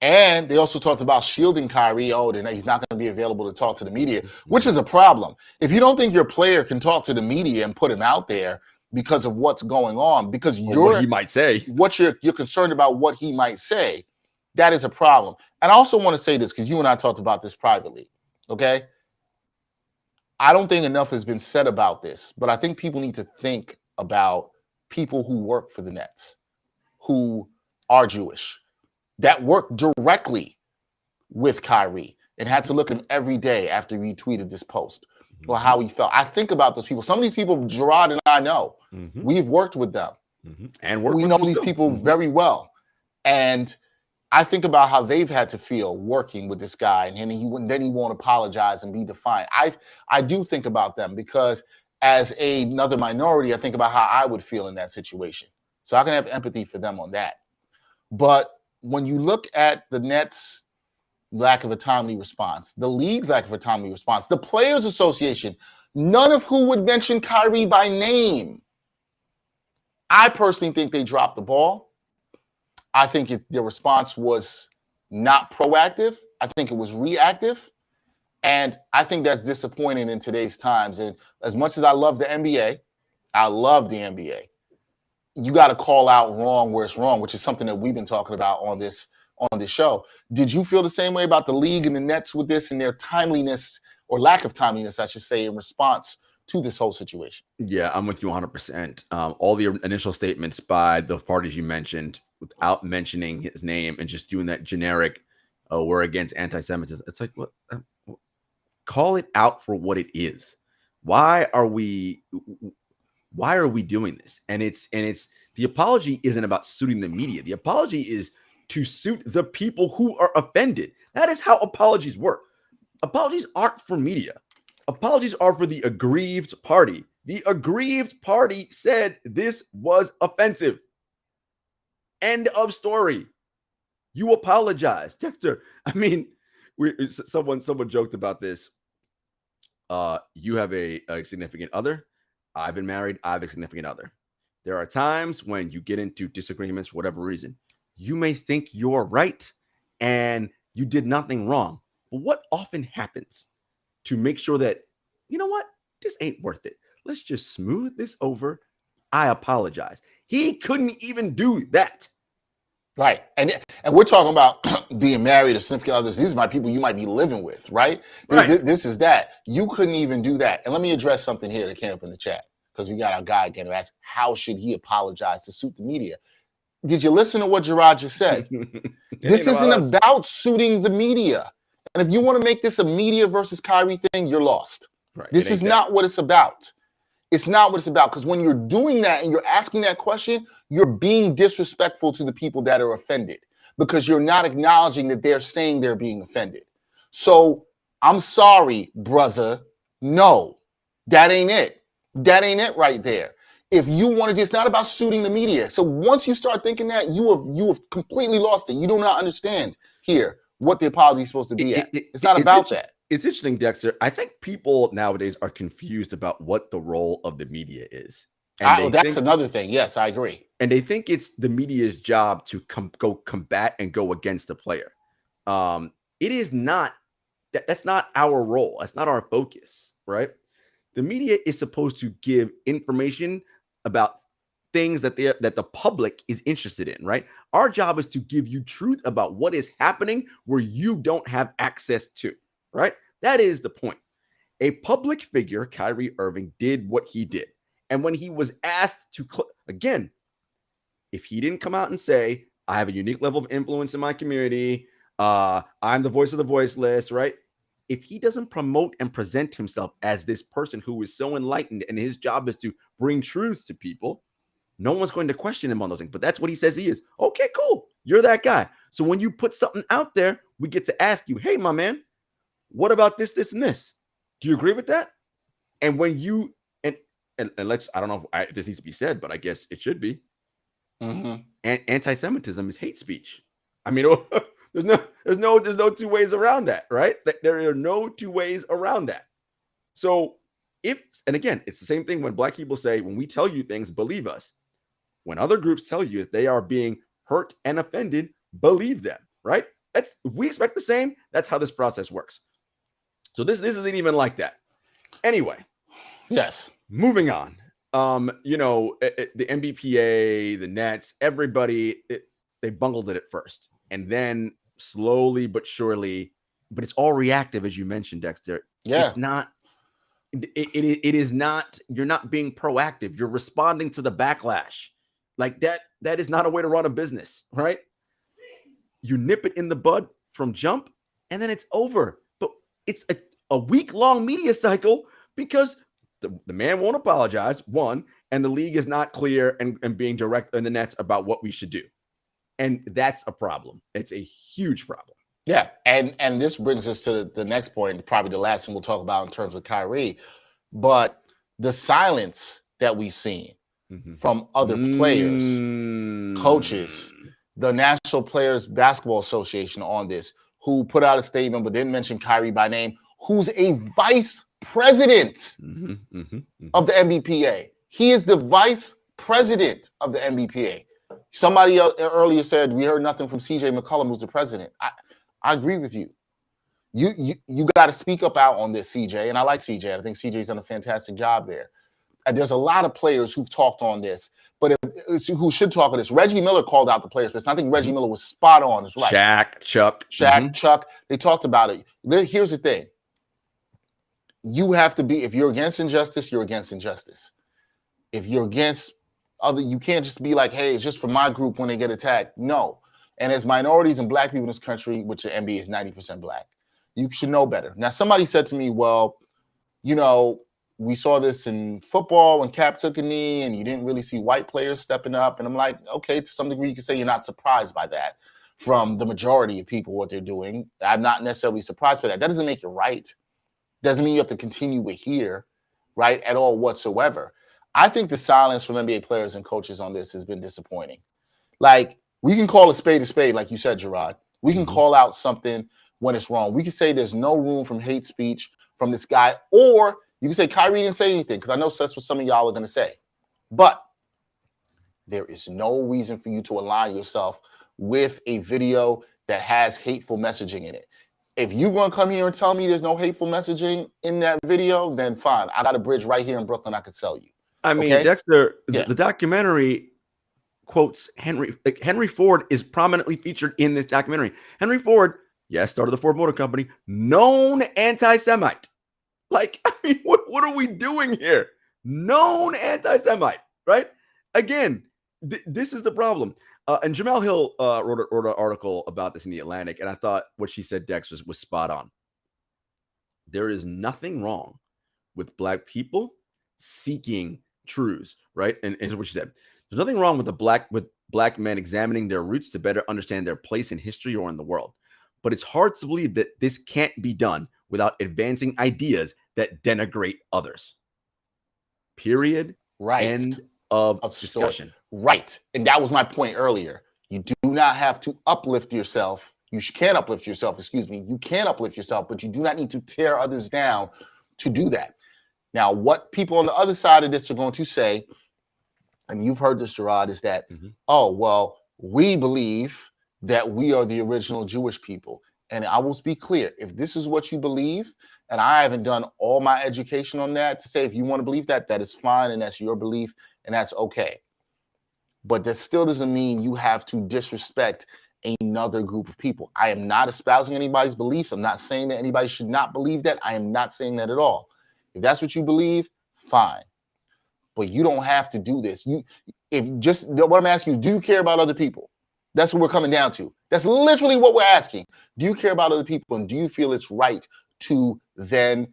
And they also talked about shielding Kyrie. Oh, then he's not going to be available to talk to the media, which is a problem. If you don't think your player can talk to the media and put him out there because of what's going on, because what he might say, what you're concerned about what he might say, that is a problem. And I also want to say this because you and I talked about this privately. Okay. I don't think enough has been said about this, but I think people need to think about people who work for the Nets, who are Jewish, that work directly with Kyrie and had to look at him every day after he tweeted this post or how he felt. I think about those people. Some of these people, Gerard and I know, we've worked with them. And we know these people very well. And I think about how they've had to feel working with this guy, and then he won't apologize and be defiant. I do think about them because as another minority, I think about how I would feel in that situation. So I can have empathy for them on that. But when you look at the Nets' lack of a timely response, the league's lack of a timely response, the Players Association, none of who would mention Kyrie by name. I personally think they dropped the ball. I think the response was not proactive. I think it was reactive. And I think that's disappointing in today's times. And as much as I love the NBA, I love the NBA. You got to call out wrong where it's wrong, which is something that we've been talking about on this show. Did you feel the same way about the league and the Nets with this and their timeliness or lack of timeliness, I should say, in response to this whole situation? Yeah, I'm with you 100%. All the initial statements by the parties you mentioned without mentioning his name and just doing that generic, we're against anti-Semitism. It's like, what? Call it out for what it is. Why are we doing this? And it's the apology isn't about suiting the media. The apology is to suit the people who are offended. That is how apologies work. Apologies aren't for media. Apologies are for the aggrieved party. The aggrieved party said this was offensive. End of story. You apologize, Dexter. I mean, someone joked about this. You have a significant other. I've been married. I have a significant other. There are times when you get into disagreements for whatever reason. You may think you're right and you did nothing wrong. But what often happens to make sure that, you know what, this ain't worth it. Let's just smooth this over. I apologize. He couldn't even do that. Right. And we're talking about being married or significant others. These are my people you might be living with, right? This is that. You couldn't even do that. And let me address something here that came up in the chat because we got our guy again who asked, how should he apologize to suit the media? Did you listen to what Gerard just said? This isn't about suiting the media. And if you want to make this a media versus Kyrie thing, you're lost. Right. This is not what it's about. It's not what it's about, because when you're doing that and you're asking that question, you're being disrespectful to the people that are offended because you're not acknowledging that they're saying they're being offended. So I'm sorry, brother. No, that ain't it. That ain't it right there. If you want to, it's not about suiting the media. So once you start thinking that, you have completely lost it. You do not understand here what the apology is supposed to be at. It's not about that. It's interesting, Dexter. I think people nowadays are confused about what the role of the media is. That's another thing. Yes, I agree. And they think it's the media's job to go combat and go against the player. It is not. That's not our role. That's not our focus, right? The media is supposed to give information about things that the public is interested in, right? Our job is to give you truth about what is happening where you don't have access to. Right? That is the point. A public figure, Kyrie Irving, did what he did. And when he was asked to, again, if he didn't come out and say, I have a unique level of influence in my community, I'm the voice of the voiceless, right? If he doesn't promote and present himself as this person who is so enlightened and his job is to bring truth to people, no one's going to question him on those things. But that's what he says he is. Okay, cool. You're that guy. So when you put something out there, we get to ask you, hey, my man, what about this, this, and this? Do you agree with that? And when you, and let's, I don't know if this needs to be said, but I guess it should be. Mm-hmm. Anti-Semitism is hate speech. I mean, there's no two ways around that, right? There are no two ways around that. So and again, it's the same thing when black people say, when we tell you things, believe us. When other groups tell you that they are being hurt and offended, believe them, right? If we expect the same, that's how this process works. So this isn't even like that. Anyway, yes. Moving on. The NBPA, the Nets, everybody, they bungled it at first, and then slowly but surely, but it's all reactive, as you mentioned, Dexter. Yeah. It's not. It is not. You're not being proactive. You're responding to the backlash. Like that. That is not a way to run a business, right? You nip it in the bud from jump, and then it's over. But it's a week-long media cycle because the man won't apologize, one, and the league is not clear and being direct in the Nets about what we should do. And that's a problem. It's a huge problem. Yeah, and this brings us to the next point, probably the last thing we'll talk about in terms of Kyrie, but the silence that we've seen from other players, coaches, the National Players Basketball Association on this, who put out a statement but didn't mention Kyrie by name, who's a vice president of the NBPA. He is the vice president of the NBPA. Somebody earlier said we heard nothing from CJ McCollum, who's the president. I agree with you. You got to speak up out on this, CJ. And I like CJ. I think CJ's done a fantastic job there. And there's a lot of players who've talked on this, but who should talk on this. Reggie Miller called out the players for this. I think Reggie Miller was spot on. It's right. Shaq, Chuck. They talked about it. Here's the thing. You have to be, if you're against injustice, you're against injustice. If you're against other, you can't just be like, hey, it's just for my group when they get attacked. No. And as minorities and black people in this country, which the NBA is 90% black, you should know better. Now, somebody said to me, well, we saw this in football when Cap took a knee and you didn't really see white players stepping up. And I'm like, okay, to some degree, you can say you're not surprised by that from the majority of people, what they're doing. I'm not necessarily surprised by that. That doesn't make it right. Doesn't mean you have to continue it here, right, at all whatsoever. I think the silence from NBA players and coaches on this has been disappointing. Like, we can call a spade, like you said, Gerard. We can call out something when it's wrong. We can say there's no room from hate speech from this guy, or you can say Kyrie didn't say anything, because I know that's what some of y'all are going to say. But there is no reason for you to align yourself with a video that has hateful messaging in it. If you're going to come here and tell me there's no hateful messaging in that video, then fine. I got a bridge right here in Brooklyn I could sell you. I mean, okay? Dexter, the documentary quotes Henry. Like, Henry Ford is prominently featured in this documentary. Henry Ford, yes, started the Ford Motor Company, known anti-Semite. Like, I mean, what are we doing here? Known anti-Semite, right? Again, this is the problem. And Jamel Hill wrote an article about this in The Atlantic, and I thought what she said, Dex, was spot on. There is nothing wrong with black people seeking truths, right? And here's what she said. There's nothing wrong with black men examining their roots to better understand their place in history or in the world. But it's hard to believe that this can't be done without advancing ideas that denigrate others. Period. Right. End of discussion. Right. And that was my point earlier. You do not have to uplift yourself. You can uplift yourself, You can uplift yourself, but you do not need to tear others down to do that. Now, what people on the other side of this are going to say, and you've heard this, Gerard, is that, oh, well, we believe that we are the original Jewish people. And I will be clear, if this is what you believe, and I haven't done all my education on that to say if you want to believe that, that is fine, and that's your belief, and that's okay. But that still doesn't mean you have to disrespect another group of people. I am not espousing anybody's beliefs. I'm not saying that anybody should not believe that. I am not saying that at all. If that's what you believe, fine. But you don't have to do this. What I'm asking you, do you care about other people? That's what we're coming down to. That's literally what we're asking. Do you care about other people, and do you feel it's right to then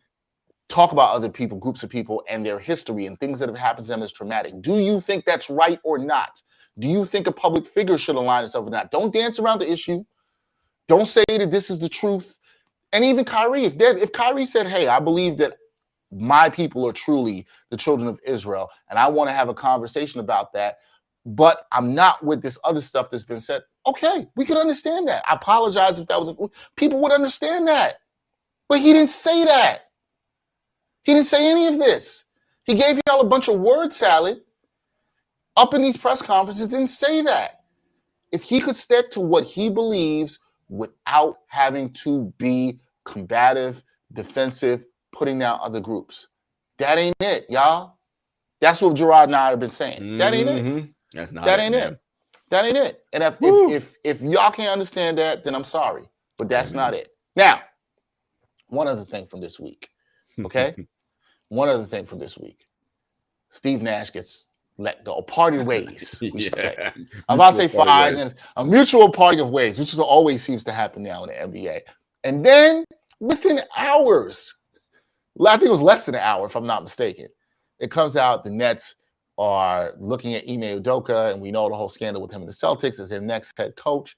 talk about other people, groups of people, and their history and things that have happened to them as traumatic? Do you think that's right or not? Do you think a public figure should align itself or not? Don't dance around the issue. Don't say that this is the truth. And even Kyrie, if Kyrie said, hey, I believe that my people are truly the children of Israel, and I want to have a conversation about that, but I'm not with this other stuff that's been said, okay, we could understand that. I apologize if that was, people would understand that. But he didn't say that. He didn't say any of this. He gave y'all a bunch of word salad up in these press conferences, didn't say that. If he could stick to what he believes without having to be combative, defensive, putting down other groups, that ain't it, y'all. That's what Gerard and I have been saying. That ain't it. That's not that it, ain't man. it. That ain't it. And if y'all can't understand that, then I'm sorry, but that's not it. Now, one other thing from this week, okay? One other thing from this week. Steve Nash gets let go. Parted ways, we should say. I'm about to say fired. And a mutual parting of ways, which always seems to happen now in the NBA. And then within hours, I think it was less than an hour, if I'm not mistaken, it comes out the Nets are looking at Ime Udoka, and we know the whole scandal with him and the Celtics as their next head coach.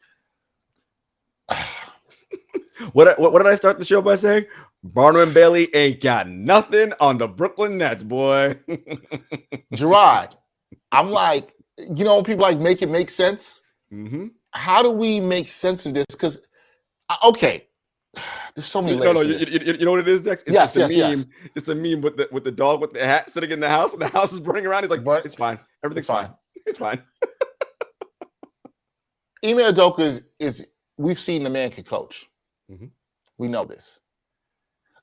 What did I start the show by saying? Barnum and Bailey ain't got nothing on the Brooklyn Nets, boy. Gerard, I'm like, when people like make it make sense. Mm-hmm. How do we make sense of this? Because, okay, there's so many layers. No, you know what it is, Dex? Yes. It's a meme with the dog with the hat sitting in the house, and the house is burning around. He's like, but it's fine. Everything's fine. It's fine. Ime Udoka is we've seen the man can coach. Mm-hmm. We know this.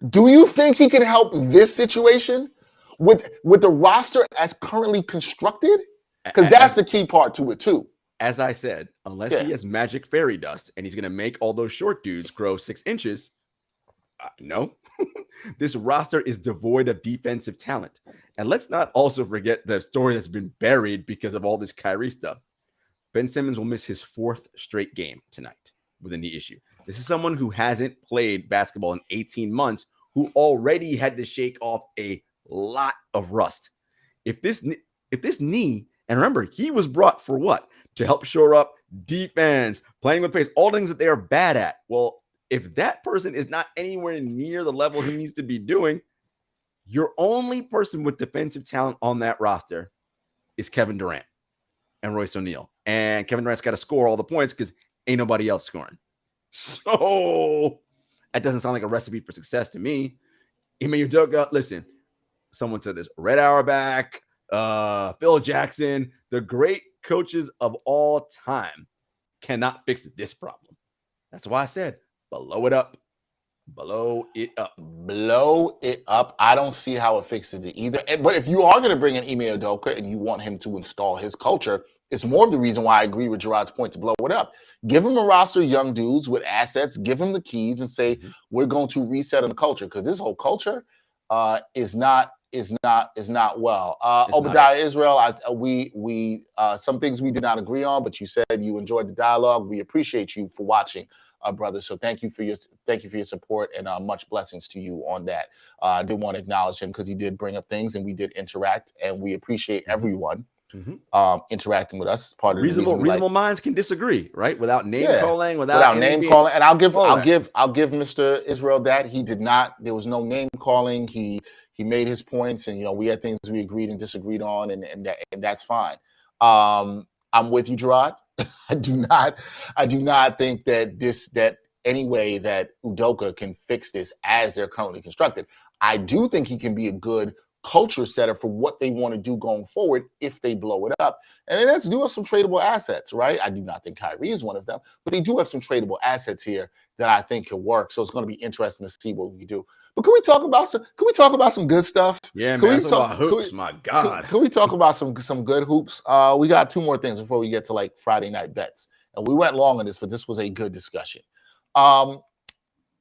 Do you think he can help this situation with the roster as currently constructed? Because that's the key part to it too. As I said, unless he has magic fairy dust and he's going to make all those short dudes grow 6 inches, no. This roster is devoid of defensive talent. And let's not also forget the story that's been buried because of all this Kyrie stuff. Ben Simmons will miss his 4th straight game tonight with a knee issue. This is someone who hasn't played basketball in 18 months, who already had to shake off a lot of rust. If this knee, and remember, he was brought for what? To help shore up defense, playing with pace, all things that they are bad at. Well, if that person is not anywhere near the level he needs to be doing, your only person with defensive talent on that roster is Kevin Durant and Royce O'Neal. And Kevin Durant's got to score all the points because ain't nobody else scoring. So that doesn't sound like a recipe for success to me. Ime Udoka, listen, someone said this, Red Auerbach, Phil Jackson, the great coaches of all time cannot fix this problem. That's why I said blow it up. Blow it up. Blow it up. I don't see how it fixes it either. But if you are going to bring in Ime Udoka and you want him to install his culture, it's more of the reason why I agree with Gerard's point to blow it up. Give him a roster of young dudes with assets, give him the keys and say, we're going to reset on the culture, because this whole culture is not well. Obadiah Israel, some things we did not agree on, but you said you enjoyed the dialogue. We appreciate you for watching, brother. So thank you for your support, and much blessings to you on that. I did want to acknowledge him because he did bring up things and we did interact, and we appreciate everyone interacting with us. Part of reasonable minds can disagree, right? Without name calling, without name calling. And I'll give Mr. Israel that he did not. There was no name calling. He made his points, and we had things we agreed and disagreed on, and that's fine. I'm with you, Gerard. I do not think that any way that Udoka can fix this as they're currently constructed. I do think he can be a good culture setter for what they want to do going forward if they blow it up. And the Nets do have some tradable assets, right? I do not think Kyrie is one of them, but they do have some tradable assets here that I think could work. So it's going to be interesting to see what we do. But can we talk about some good stuff? Yeah, man. Can we talk about hoops? My God. Can we talk about some good hoops? We got 2 more things before we get to like Friday night bets. And we went long on this, but this was a good discussion.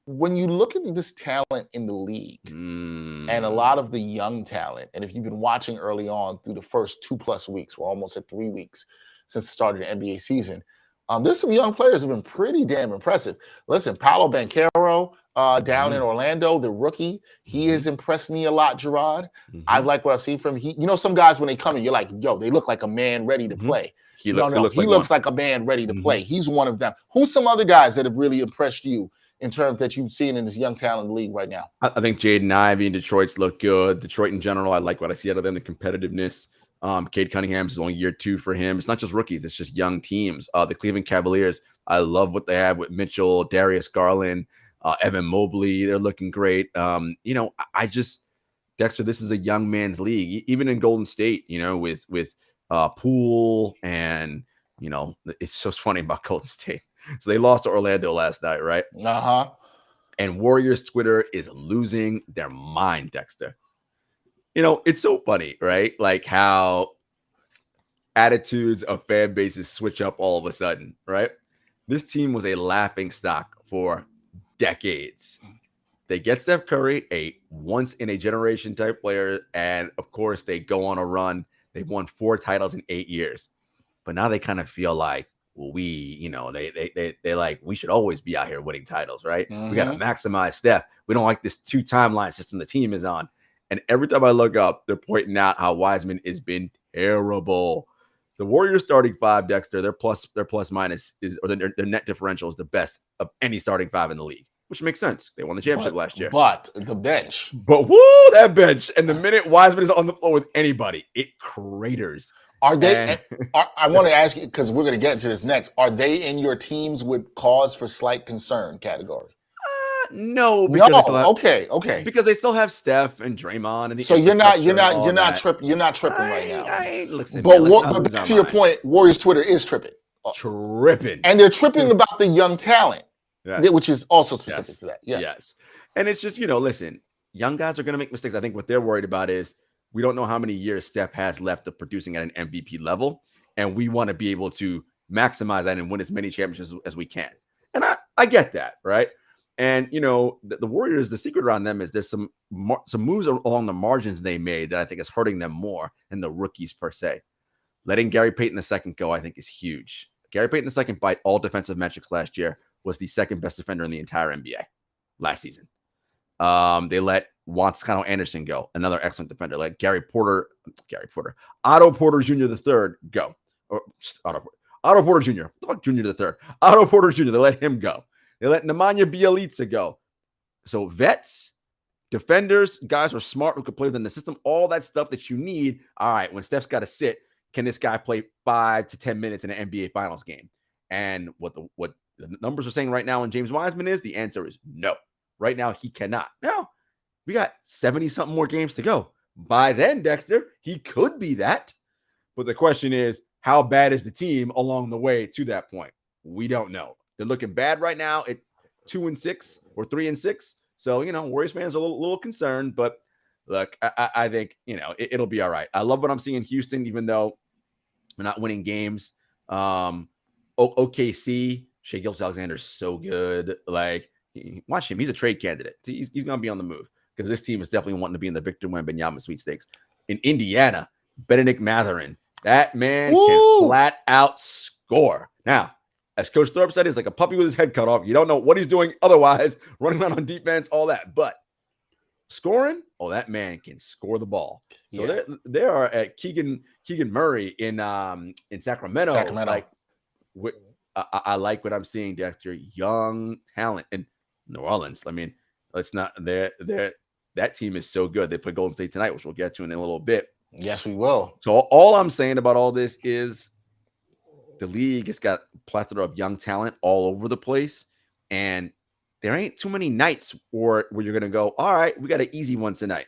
When you look at this talent in the league and a lot of the young talent, and if you've been watching early on through the first 2+ weeks, we're almost at 3 weeks since the start of the NBA season, There's some young players who have been pretty damn impressive. Listen, Paolo Banchero down in Orlando, the rookie, he has impressed me a lot, Gerard. I like what I've seen from him. You know, some guys, when they come in, you're like, yo, they look like a man ready to play. He looks like a man ready to play. He's one of them. Who's some other guys that have really impressed you in terms that you've seen in this young talent league right now? I think Jaden Ivey and Detroit's look good. Detroit in general, I like what I see out of them, the competitiveness. Cade Cunningham's is only year 2 for him. It's not just rookies, it's just young teams. The Cleveland Cavaliers, I love what they have with Mitchell, Darius Garland, Evan Mobley. They're looking great. You know, Dexter, this is a young man's league. Even in Golden State, you know, with Poole, and you know, it's so funny about Golden State. So they lost to Orlando last night, right? And Warriors Twitter is losing their mind, Dexter. You know, it's so funny, right? Like how attitudes of fan bases switch up all of a sudden, right? This team was a laughing stock for decades. They get Steph Curry, a once in a generation type player, and of course they go on a run. They've won 4 titles in 8 years, but now they kind of feel like, well, they like, we should always be out here winning titles, right? We got to maximize Steph. We don't like this 2 timeline system the team is on. And every time I look up, they're pointing out how Wiseman has been terrible. The Warriors starting 5, Dexter, their plus minus is, or their net differential is the best of any starting 5 in the league, which makes sense. They won the championship last year. But the bench. But woo, that bench. And the minute Wiseman is on the floor with anybody, it craters. Are they? I want to ask you, because we're going to get into this next. Are they in your teams with cause for slight concern category? No, because okay. Because they still have Steph and Draymond, and so you're not tripping right now. I ain't listening. But back to your point, Warriors Twitter is tripping, and they're tripping about the young talent, which is also specific to that. Yes, and it's just, you know, listen, young guys are going to make mistakes. I think what they're worried about is we don't know how many years Steph has left of producing at an MVP level, and we want to be able to maximize that and win as many championships as we can. And I get that, right? And, you know, the Warriors, the secret around them is there's some moves along the margins they made that I think is hurting them more than the rookies per se. Letting Gary Payton II go, I think, is huge. Gary Payton II, by all defensive metrics last year, was the 2nd best defender in the entire NBA last season. They let Juan Toscano Anderson go, another excellent defender. Let Otto Porter Jr. III go. Otto Porter Jr. What the fuck, Jr. the third? Otto Porter Jr. They let him go. They let Nemanja Bjelica go. So vets, defenders, guys who are smart, who could play within the system, all that stuff that you need. All right, when Steph's got to sit, can this guy play 5 to 10 minutes in an NBA Finals game? And what the numbers are saying right now in James Wiseman is, the answer is no. Right now, he cannot. Now, we got 70-something more games to go. By then, Dexter, he could be that. But the question is, how bad is the team along the way to that point? We don't know. They're looking bad right now at 2-6 or 3-6. So, you know, Warriors fans are a little concerned, but look, I think, you know, it'll be all right. I love what I'm seeing in Houston, even though we're not winning games. OKC, Shai Gilgeous-Alexander is so good. Like, watch him. He's a trade candidate. He's going to be on the move because this team is definitely wanting to be in the Victor Wembanyama sweepstakes. In Indiana, Benedict Mathurin, that man can flat out score. Now, as Coach Thorpe said, he's like a puppy with his head cut off. You don't know what he's doing otherwise, running around on defense, all that. But scoring, that man can score the ball. So they are at Keegan Murray in Sacramento. Like, I like what I'm seeing, Dexter. Young talent in New Orleans. I mean, let's not. That team is so good. They play Golden State tonight, which we'll get to in a little bit. Yes, we will. So all I'm saying about all this is the league has got a plethora of young talent all over the place, and there ain't too many nights where you're going to go, all right, we got an easy one tonight.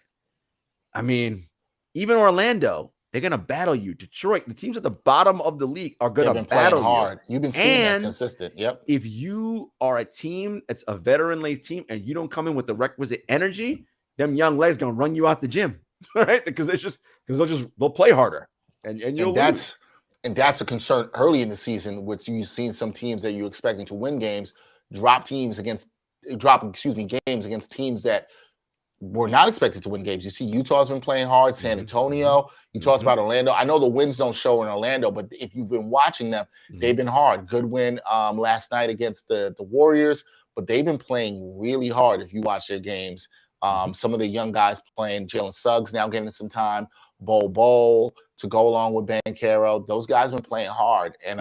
I mean, even Orlando, they're going to battle you. Detroit, the teams at the bottom of the league are going to battle hard. You've been seeing that consistent. Yep. If you are a team that's a veteran-laced team and you don't come in with the requisite energy, them young legs going to run you out the gym, right? Because they'll play harder, and you'll lose. And that's a concern early in the season, which you've seen some teams that you're expecting to win games drop games against teams that were not expected to win games. You see, Utah's been playing hard. San Antonio. You talked about Orlando. I know the wins don't show in Orlando, but if you've been watching them, they've been hard. Good win last night against the Warriors, but they've been playing really hard. If you watch their games, some of the young guys playing. Jalen Suggs now getting some time. Bol to go along with Banchero. Those guys been playing hard, and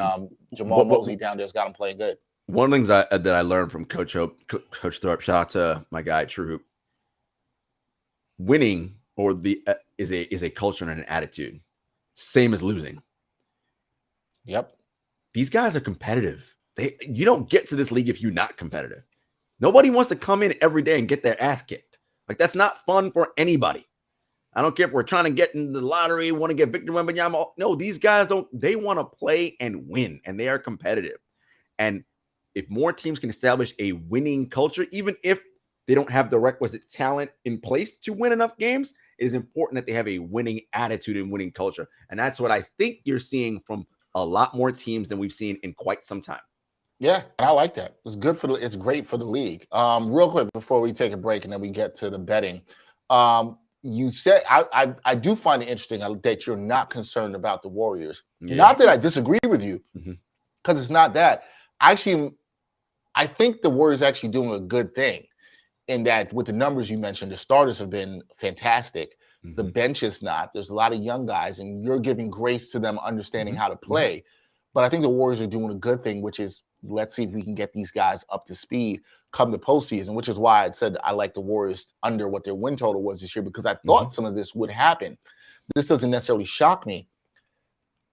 Jamal Mosley down there's got them playing good. One of the things that I learned from Coach Thorpe, shout out to my guy True Hoop. Winning is a culture and an attitude, same as losing. Yep, these guys are competitive. You don't get to this league if you're not competitive. Nobody wants to come in every day and get their ass kicked. Like, that's not fun for anybody. I don't care if we're trying to get in the lottery, want to get Victor Wembanyama. No, these guys don't. They want to play and win, and they are competitive. And if more teams can establish a winning culture, even if they don't have the requisite talent in place to win enough games, it is important that they have a winning attitude and winning culture. And that's what I think you're seeing from a lot more teams than we've seen in quite some time. Yeah, and I like that. It's good it's great for the league. Real quick before we take a break and then we get to the betting. You said I do find it interesting that you're not concerned about the Warriors. Yeah. Not that I disagree with you, because it's not that. Actually, I think the Warriors are actually doing a good thing in that with the numbers you mentioned, the starters have been fantastic. The bench is not. There's a lot of young guys, and you're giving grace to them understanding how to play. But I think the Warriors are doing a good thing, which is let's see if we can get these guys up to speed come the postseason, which is why I said I like the Warriors under what their win total was this year, because I thought some of this would happen. This doesn't necessarily shock me.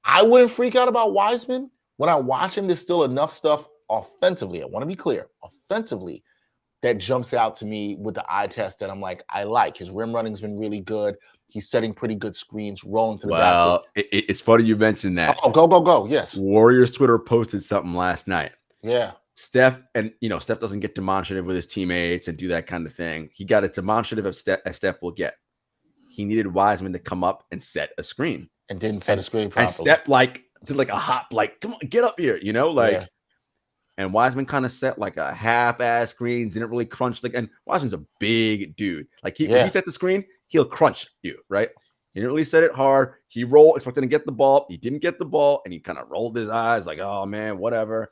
I wouldn't freak out about Wiseman. When I watch him, there's still enough stuff offensively. I want to be clear, offensively, that jumps out to me with the eye test that I'm like, I like. His rim running's been really good. He's setting pretty good screens, rolling to the basket. It's funny you mentioned that. Oh, go. Yes. Warriors Twitter posted something last night. Yeah. Steph doesn't get demonstrative with his teammates and do that kind of thing. He got as demonstrative as Steph will get. He needed Wiseman to come up and set a screen. And didn't set a screen properly. And Steph did a hop, come on, get up here, Yeah. And Wiseman kind of set a half-ass screens, didn't really crunch. And Wiseman's a big dude. When he set the screen, he'll crunch you, right? He didn't really set it hard. He rolled, expecting to get the ball. He didn't get the ball, and he kind of rolled his eyes oh, man, whatever.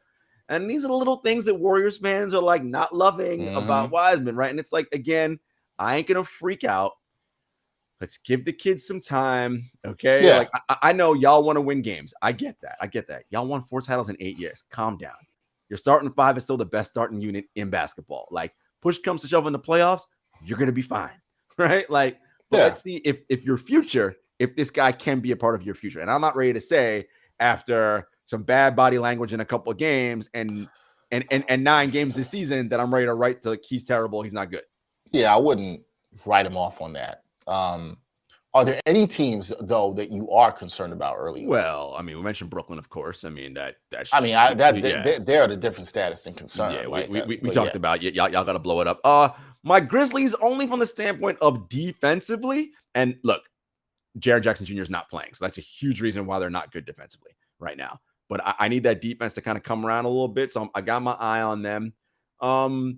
And these are the little things that Warriors fans are not loving about Wiseman, right? And it's again, I ain't going to freak out. Let's give the kids some time, okay? Yeah. I know y'all want to win games. I get that. Y'all won 4 titles in 8 years. Calm down. Your starting 5 is still the best starting unit in basketball. Push comes to shove in the playoffs, you're going to be fine, right? Let's see if your future, if this guy can be a part of your future. And I'm not ready to say after some bad body language in a couple of games and 9 games this season that I'm ready to write he's terrible, he's not good. Yeah, I wouldn't write him off on that. Are there any teams though that you are concerned about early? Well, we mentioned Brooklyn, of course. They're at a different status than concern. Yeah, we talked about y'all got to blow it up. My Grizzlies only from the standpoint of defensively, and look, Jaren Jackson Jr. is not playing, so that's a huge reason why they're not good defensively right now. But I need that defense to kind of come around a little bit, so I got my eye on them. I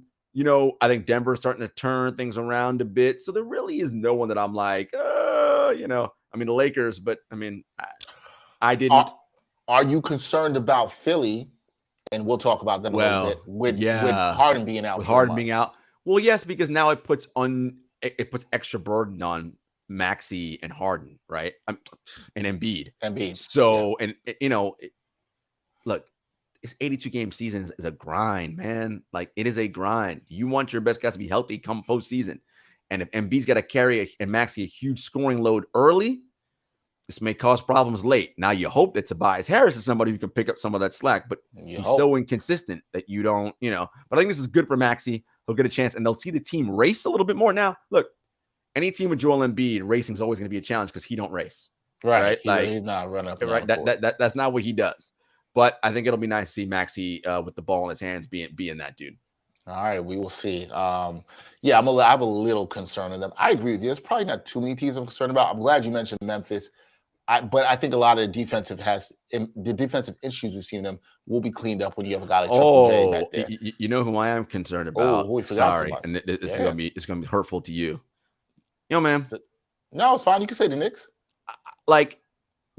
think Denver's starting to turn things around a bit. So there really is no one that I'm the Lakers, but I didn't. Are you concerned about Philly? And we'll talk about them a little bit with Harden being out. With Harden being out. Well, yes, because now it puts extra burden on Maxey and Harden, right? And Embiid. So, look, this 82-game season is a grind, man. It is a grind. You want your best guys to be healthy come postseason. And if Embiid's got to carry and Maxey a huge scoring load early, this may cause problems late. Now, you hope that Tobias Harris is somebody who can pick up some of that slack, but he's so inconsistent that you don't, But I think this is good for Maxey. He'll get a chance, and they'll see the team race a little bit more. Now, look, any team with Joel Embiid, racing is always going to be a challenge because he don't race. Right? He's not running up. Right. That's not what he does. But I think it'll be nice to see Maxey with the ball in his hands being that dude. All right, we will see. I have a little concern in them. I agree with you. There's probably not too many teams I'm concerned about. I'm glad you mentioned Memphis. But I think a lot of the defensive issues we've seen in them will be cleaned up when you have a guy like Triple J back there. You know who I am concerned about? We forgot Sorry, and it's gonna be hurtful to you. Yo, man. No, it's fine. You can say the Knicks. Like,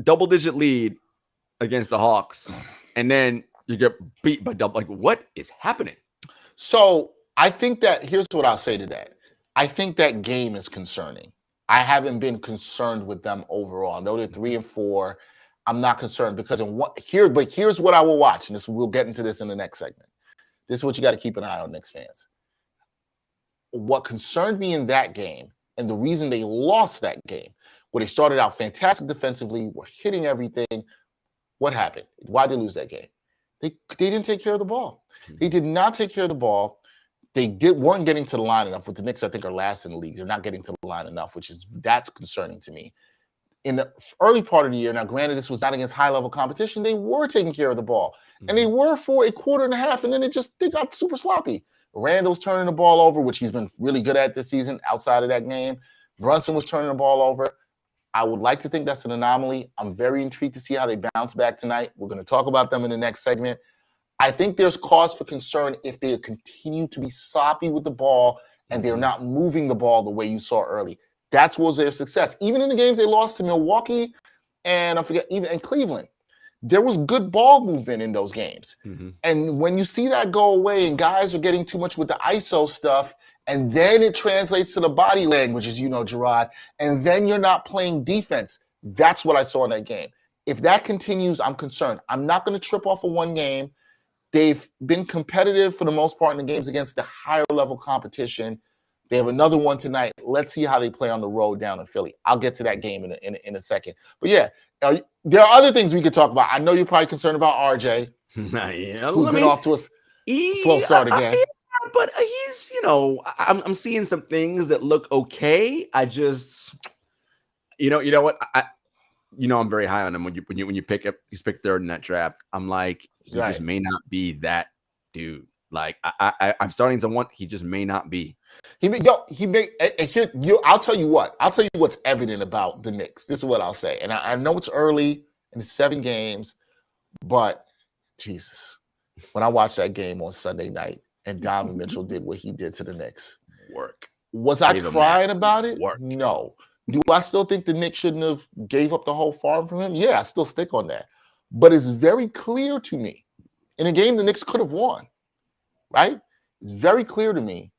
double-digit lead against the Hawks, and then you get beat by double. Like, what is happening? So I think that here's what I'll say to that. I think that game is concerning. I haven't been concerned with them overall. I know they're 3-4. I'm not concerned because here's what I will watch, and we'll get into this in the next segment. This is what you got to keep an eye on, Knicks fans. What concerned me in that game, and the reason they lost that game, where they started out fantastic defensively, were hitting everything. What happened? Why did they lose that game? They didn't take care of the ball. They did not take care of the ball. They weren't getting to the line enough. With the Knicks, I think, are last in the league. They're not getting to the line enough, that's concerning to me. In the early part of the year, now granted, this was not against high-level competition, they were taking care of the ball. And they were for a quarter and a half, and then they got super sloppy. Randall's turning the ball over, which he's been really good at this season outside of that game. Brunson was turning the ball over. I would like to think that's an anomaly. I'm very intrigued to see how they bounce back tonight. We're going to talk about them in the next segment. I think there's cause for concern if they continue to be sloppy with the ball and they're not moving the ball the way you saw early. That was their success. Even in the games they lost to Milwaukee and even in Cleveland, there was good ball movement in those games. And when you see that go away and guys are getting too much with the ISO stuff, and then it translates to the body language, as you know, Gerard, and then you're not playing defense. That's what I saw in that game. If that continues, I'm concerned. I'm not going to trip off of one game. They've been competitive for the most part in the games against the higher level competition. They have another one tonight. Let's see how they play on the road down in Philly. I'll get to that game in a second. But yeah, there are other things we could talk about. I know you're probably concerned about RJ, who's been off to a slow start again. But he's, I'm seeing some things that look okay. I just, you know what? I'm very high on him when you pick up, he's picked third in that draft. I'm like, he just may not be that dude. Like I'm starting to want, he just may not be. I'll tell you what's evident about the Knicks. This is what I'll say. And I know it's early and it's 7 games, but Jesus, when I watched that game on Sunday night and Donovan Mitchell did what he did to the Knicks. Was I crying about it? No. Do I still think the Knicks shouldn't have gave up the whole farm from him? Yeah, I still stick on that. But it's very clear to me, in a game the Knicks could have won, right? It's very clear to me,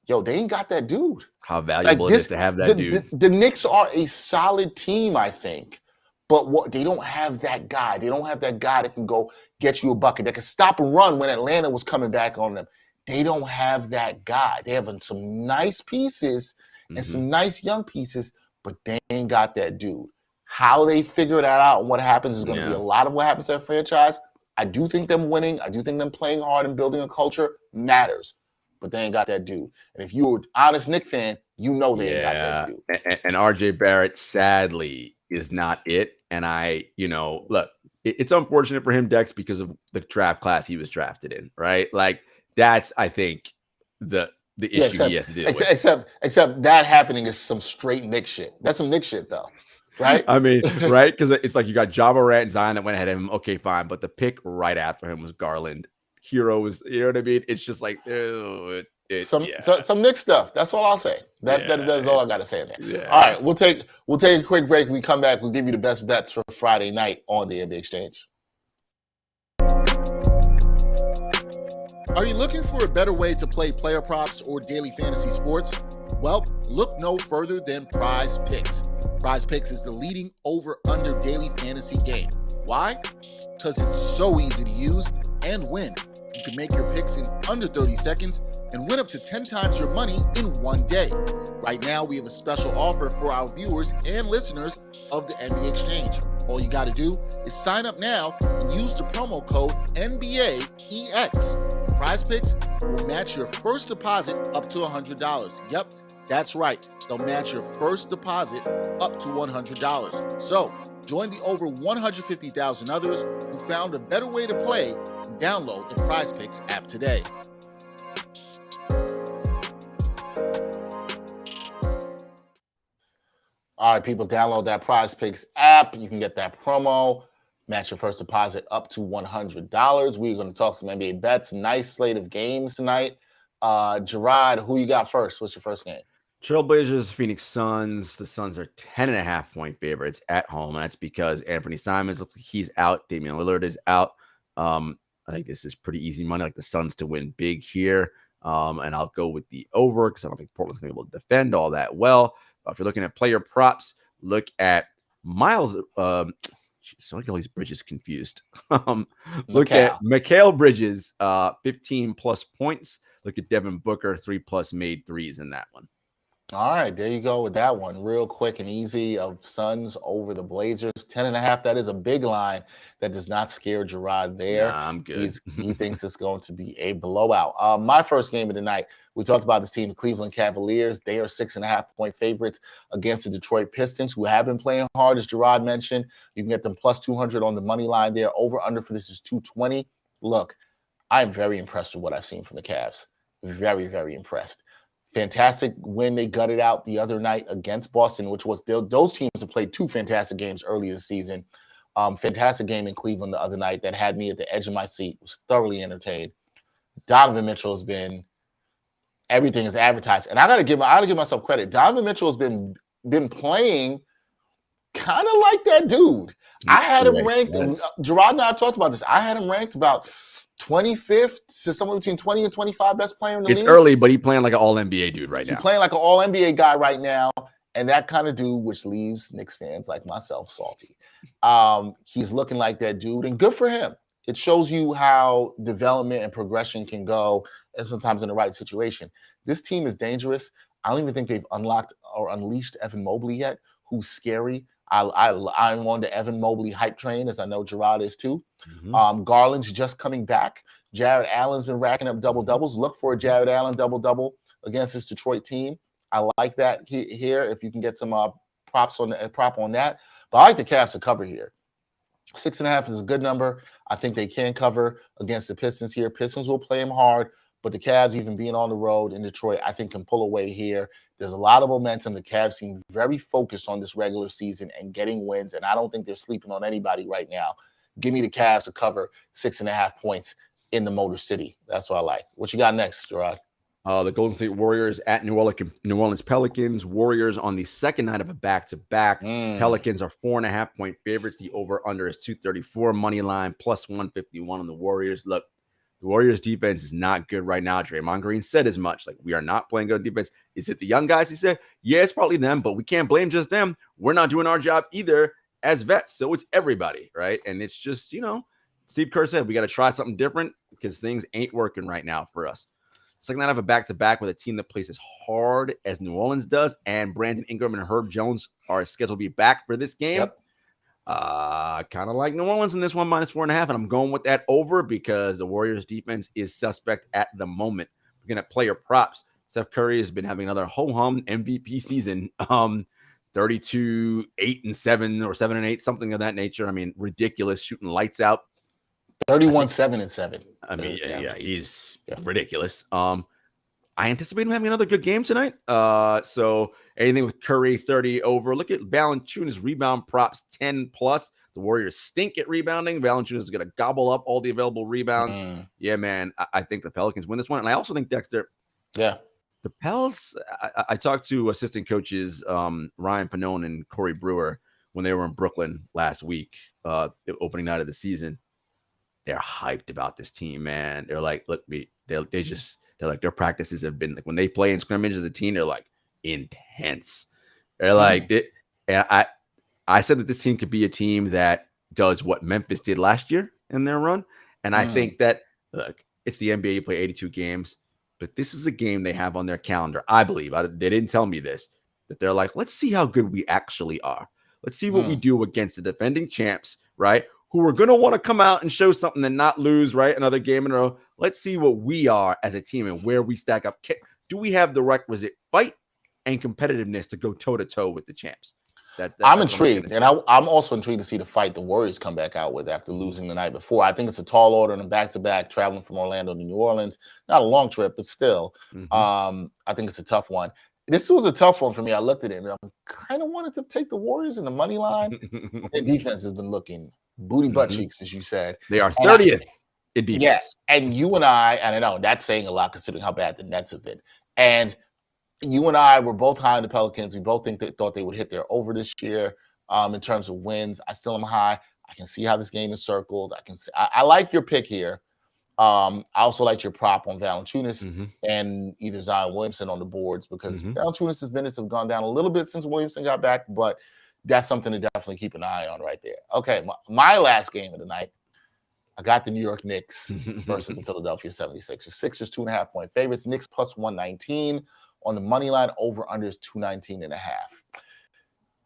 they ain't got that dude. How valuable it is to have that dude. The Knicks are a solid team, I think. But they don't have that guy. They don't have that guy that can go get you a bucket, that can stop a run when Atlanta was coming back on them. They don't have that guy. They have some nice pieces and some nice young pieces, but they ain't got that dude. How they figure that out and what happens is going to be a lot of what happens to that franchise. I do think them winning, I do think them playing hard and building a culture matters, but they ain't got that dude. And if you're an honest Knicks fan, you know they ain't got that dude. And RJ Barrett, sadly, is not it. And look, it's unfortunate for him, Dex, because of the draft class he was drafted in, right? Like, that's, I think, the issue he has to deal with. Except that happening is some straight Knicks shit. That's some Knicks shit, though, right? I mean, right? Because it's like you got Ja Morant and Zion that went ahead of him. Okay, fine. But the pick right after him was Garland. Hero was, you know what I mean? It's just like, some Knicks stuff. That's all I'll say. That is all I got to say on that. Yeah. All right, we'll take a quick break. When we come back, we'll give you the best bets for Friday night on the NBA Exchange. Are you looking for a better way to play player props or daily fantasy sports? Well, look no further than Prize Picks. Prize Picks is the leading over-under daily fantasy game. Why? Because it's so easy to use and win. You can make your picks in under 30 seconds and win up to 10 times your money in one day. Right now, we have a special offer for our viewers and listeners of the NBA Exchange. All you got to do is sign up now and use the promo code NBAEX. Prize Picks will match your first deposit up to $100. Yep, that's right. They'll match your first deposit up to $100. So, join the over 150,000 others who found a better way to play and download the Prize Picks app today. All right, people, download that Prize Picks app. You can get that promo. Match your first deposit up to $100. We're going to talk some NBA bets. Nice slate of games tonight. Gerard, who you got first? What's your first game? Trailblazers, Phoenix Suns. The Suns are 10.5-point favorites at home. And that's because Anthony Simons looks like he's out. Damian Lillard is out. I think this is pretty easy money, like the Suns to win big here. And I'll go with the over because I don't think Portland's going to be able to defend all that well. If you're looking at player props, look at Miles. So I get all these Bridges confused. Look at Mikal Bridges, 15 plus points. Look at Devin Booker, 3+ made threes in that one. All right, there you go with that one. Real quick and easy of Suns over the Blazers. 10.5. That is a big line that does not scare Gerard there. Nah, I'm good. He thinks it's going to be a blowout. My first game of the night, we talked about this team, the Cleveland Cavaliers. They are 6.5-point favorites against the Detroit Pistons, who have been playing hard, as Gerard mentioned. You can get them plus 200 on the money line there. Over under for this is 220. Look, I'm very impressed with what I've seen from the Cavs. Very, very impressed. Fantastic win they gutted out the other night against Boston, which was those teams have played two fantastic games early this season. Fantastic game in Cleveland the other night that had me at the edge of my seat. Was thoroughly entertained. Donovan Mitchell has been everything is advertised, and I gotta give myself credit. Donovan Mitchell has been playing kind of like that dude. I had him ranked. Gerard and I have talked about this. I had him ranked about 25th to somewhere between 20 and 25 best player in the league. It's early, but he's playing like an all-NBA dude right now. He's playing like an all-NBA guy right now, and that kind of dude, which leaves Knicks fans like myself salty. He's looking like that dude, and good for him. It shows you how development and progression can go, and sometimes in the right situation. This team is dangerous. I don't even think they've unlocked or unleashed Evan Mobley yet, who's scary. I'm on the Evan Mobley hype train, as I know Gerard is too. Mm-hmm. Garland's just coming back. Jared Allen's been racking up double-doubles. Look for a Jared Allen double-double against this Detroit team. I like that here if you can get some prop on that. But I like the Cavs to cover here. 6.5 is a good number. I think they can cover against the Pistons here. Pistons will play them hard, but the Cavs, even being on the road in Detroit, I think can pull away here. There's a lot of momentum. The Cavs seem very focused on this regular season and getting wins, and I don't think they're sleeping on anybody right now. Give me the Cavs to cover 6.5 points in the Motor City. That's what I like. What you got next, Gerard? The Golden State Warriors at New Orleans Pelicans. Warriors on the second night of a back-to-back. Pelicans are 4.5-point favorites. The over-under is 234 money line, plus 151 on the Warriors. Look, the Warriors defense is not good right now. Draymond Green said as much. Like, we are not playing good defense. Is it the young guys? He said, yeah, it's probably them, but we can't blame just them. We're not doing our job either as vets. So it's everybody, right? And it's just, Steve Kerr said, we got to try something different because things ain't working right now for us. Second night of a back-to-back with a team that plays as hard as New Orleans does, and Brandon Ingram and Herb Jones are scheduled to be back for this game. Yep. Kind of like New Orleans in this one, -4.5, and I'm going with that over because the Warriors defense is suspect at the moment. We're going to player props. Steph Curry has been having another ho-hum MVP season, 32, 8-7 or 7-8, something of that nature. I mean, ridiculous, shooting lights out. 31, 7-7. I mean, yeah, he's ridiculous. I anticipate him having another good game tonight. So anything with Curry, 30 over. Look at Valanciunas rebound props, 10+. The Warriors stink at rebounding. Valanciunas is going to gobble up all the available rebounds. Yeah, man, I think the Pelicans win this one. And I also think, Dexter, the Pels, I talked to assistant coaches Ryan Pannone and Corey Brewer when they were in Brooklyn last week, the opening night of the season. They're hyped about this team, man. They're like, look, they're like, their practices have been like when they play in scrimmage as a team, they're like intense. They're like, and I said that this team could be a team that does what Memphis did last year in their run. And I think that, look, it's the NBA, you play 82 games, but this is a game they have on their calendar. I believe they didn't tell me this, that they're like, let's see how good we actually are. Let's see what we do against the defending champs, right? Who are going to want to come out and show something and not lose, right? Another game in a row. Let's see what we are as a team and where we stack up. Do we have the requisite fight and competitiveness to go toe-to-toe with the champs? I'm intrigued, and I'm also intrigued to see the fight the Warriors come back out with after losing the night before. I think it's a tall order and a back-to-back traveling from Orlando to New Orleans. Not a long trip, but still. I think it's a tough one. This was a tough one for me. I looked at it, and I kind of wanted to take the Warriors in the money line. Their defense has been looking booty butt cheeks, as you said. They are 30th in defense. Yes, and you and I know that's saying a lot considering how bad the Nets have been. And you and I were both high on the Pelicans. We both thought they would hit their over this year in terms of wins. I still am high. I can see how this game is circled. I like your pick here. I also like your prop on Valanciunas and either Zion Williamson on the boards because Valanciunas' minutes have gone down a little bit since Williamson got back, but that's something to definitely keep an eye on right there. Okay, my last game of the night, I got the New York Knicks versus the Philadelphia 76ers. Sixers 2.5-point favorites. Knicks plus 119 on the money line. Over under is 219.5.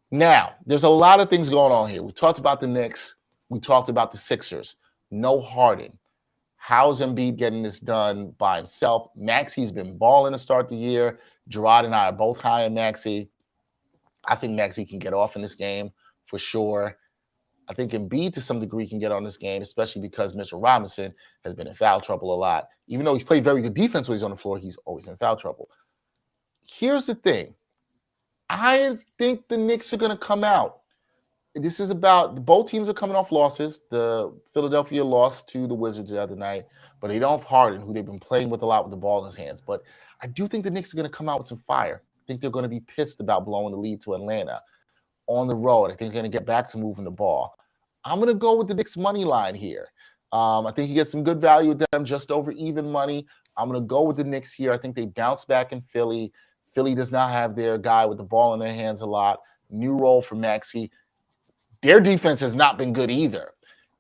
Now, there's a lot of things going on here. We talked about the Knicks. We talked about the Sixers. No Harden. How's Embiid getting this done by himself? Maxey's been balling to start the year. Gerard and I are both high on Maxey. I think Maxey can get off in this game for sure. I think Embiid to some degree can get on this game, especially because Mitchell Robinson has been in foul trouble a lot. Even though he's played very good defense when he's on the floor, he's always in foul trouble. Here's the thing. I think the Knicks are going to come out. This is about both teams are coming off losses. The Philadelphia lost to the Wizards the other night, but they don't have Harden, who they've been playing with a lot with the ball in his hands. But I do think the Knicks are going to come out with some fire. I think they're going to be pissed about blowing the lead to Atlanta on the road. I think they're going to get back to moving the ball. I'm going to go with the Knicks money line here. I think you get some good value with them, just over even money. I'm going to go with the Knicks here. I think they bounce back in Philly. Philly does not have their guy with the ball in their hands a lot. New role for Maxey. Their defense has not been good either.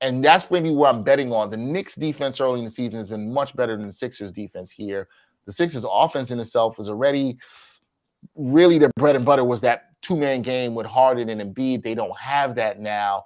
And that's maybe where I'm betting on. The Knicks defense early in the season has been much better than the Sixers defense here. The Sixers offense in itself was already really their bread and butter was that two-man game with Harden and Embiid. They don't have that now.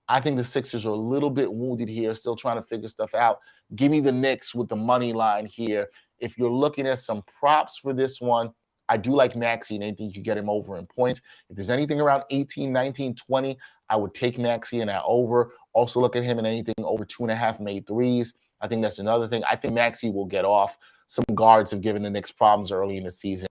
I think the Sixers are a little bit wounded here, still trying to figure stuff out. Give me the Knicks with the money line here. If you're looking at some props for this one, I do like Maxey and anything you can get him over in points. If there's anything around 18, 19, 20, I would take Maxey in that over. Also look at him in anything over 2.5 made threes. I think that's another thing. I think Maxey will get off. Some guards have given the Knicks problems early in the season.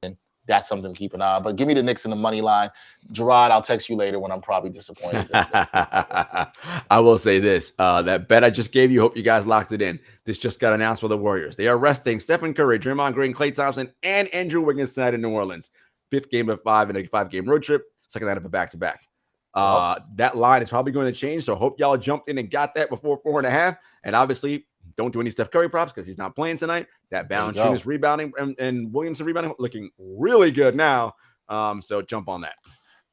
That's something to keep an eye on. But give me the Knicks in the money line. Gerard, I'll text you later when I'm probably disappointed. I will say this. That bet I just gave you, hope you guys locked it in. This just got announced for the Warriors. They are resting Stephen Curry, Draymond Green, Klay Thompson, and Andrew Wiggins tonight in New Orleans. 5th game of 5 in a 5-game road trip. 2nd night of a back-to-back. That line is probably going to change, so hope y'all jumped in and got that before 4.5. And obviously, don't do any Steph Curry props because he's not playing tonight. That Valanciunas rebounding and Williamson rebounding looking really good now. So jump on that.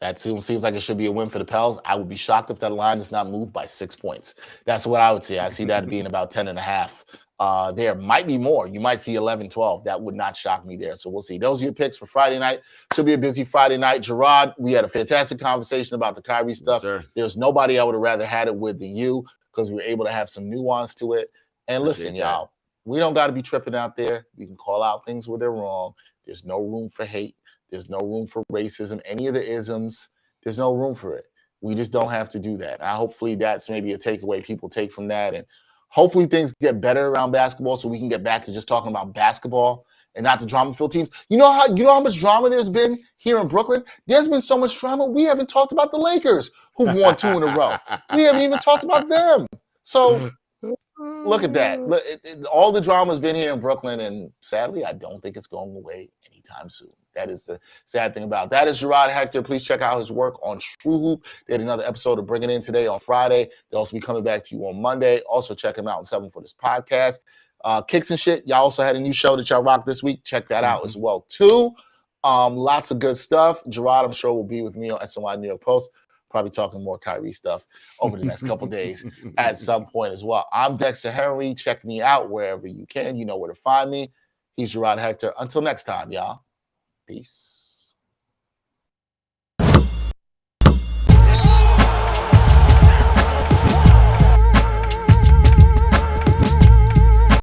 That seems like it should be a win for the Pels. I would be shocked if that line does not move by 6 points. That's what I would say. I see that being about 10.5. There might be more. You might see 11, 12. That would not shock me there. So we'll see. Those are your picks for Friday night. Should be a busy Friday night. Gerard, we had a fantastic conversation about the Kyrie stuff. Yes, there's nobody I would have rather had it with than you because we were able to have some nuance to it. And listen, y'all, we don't got to be tripping out there. We can call out things where they're wrong. There's no room for hate. There's no room for racism. Any of the isms, there's no room for it. We just don't have to do that. Hopefully that's maybe a takeaway people take from that. And hopefully things get better around basketball so we can get back to just talking about basketball and not the drama-filled teams. You know how much drama there's been here in Brooklyn? There's been so much drama. We haven't talked about the Lakers who've won 2 in a row. We haven't even talked about them. So look at that. All the drama's been here in Brooklyn, and sadly, I don't think it's going away anytime soon. That is the sad thing about it. That is Gerard Hector. Please check out his work on True Hoop. They had another episode of Bring It In today on Friday. They'll also be coming back to you on Monday. Also, check him out on 7 for this podcast. Kicks and Shit. Y'all also had a new show that y'all rocked this week. Check that out as well, too. Lots of good stuff. Gerard, I'm sure, will be with me on SNY New York Post. Probably talking more Kyrie stuff over the next couple days at some point as well. I'm Dexter Henry. Check me out wherever you can. You know where to find me. He's Gerard Hector. Until next time, y'all. Peace.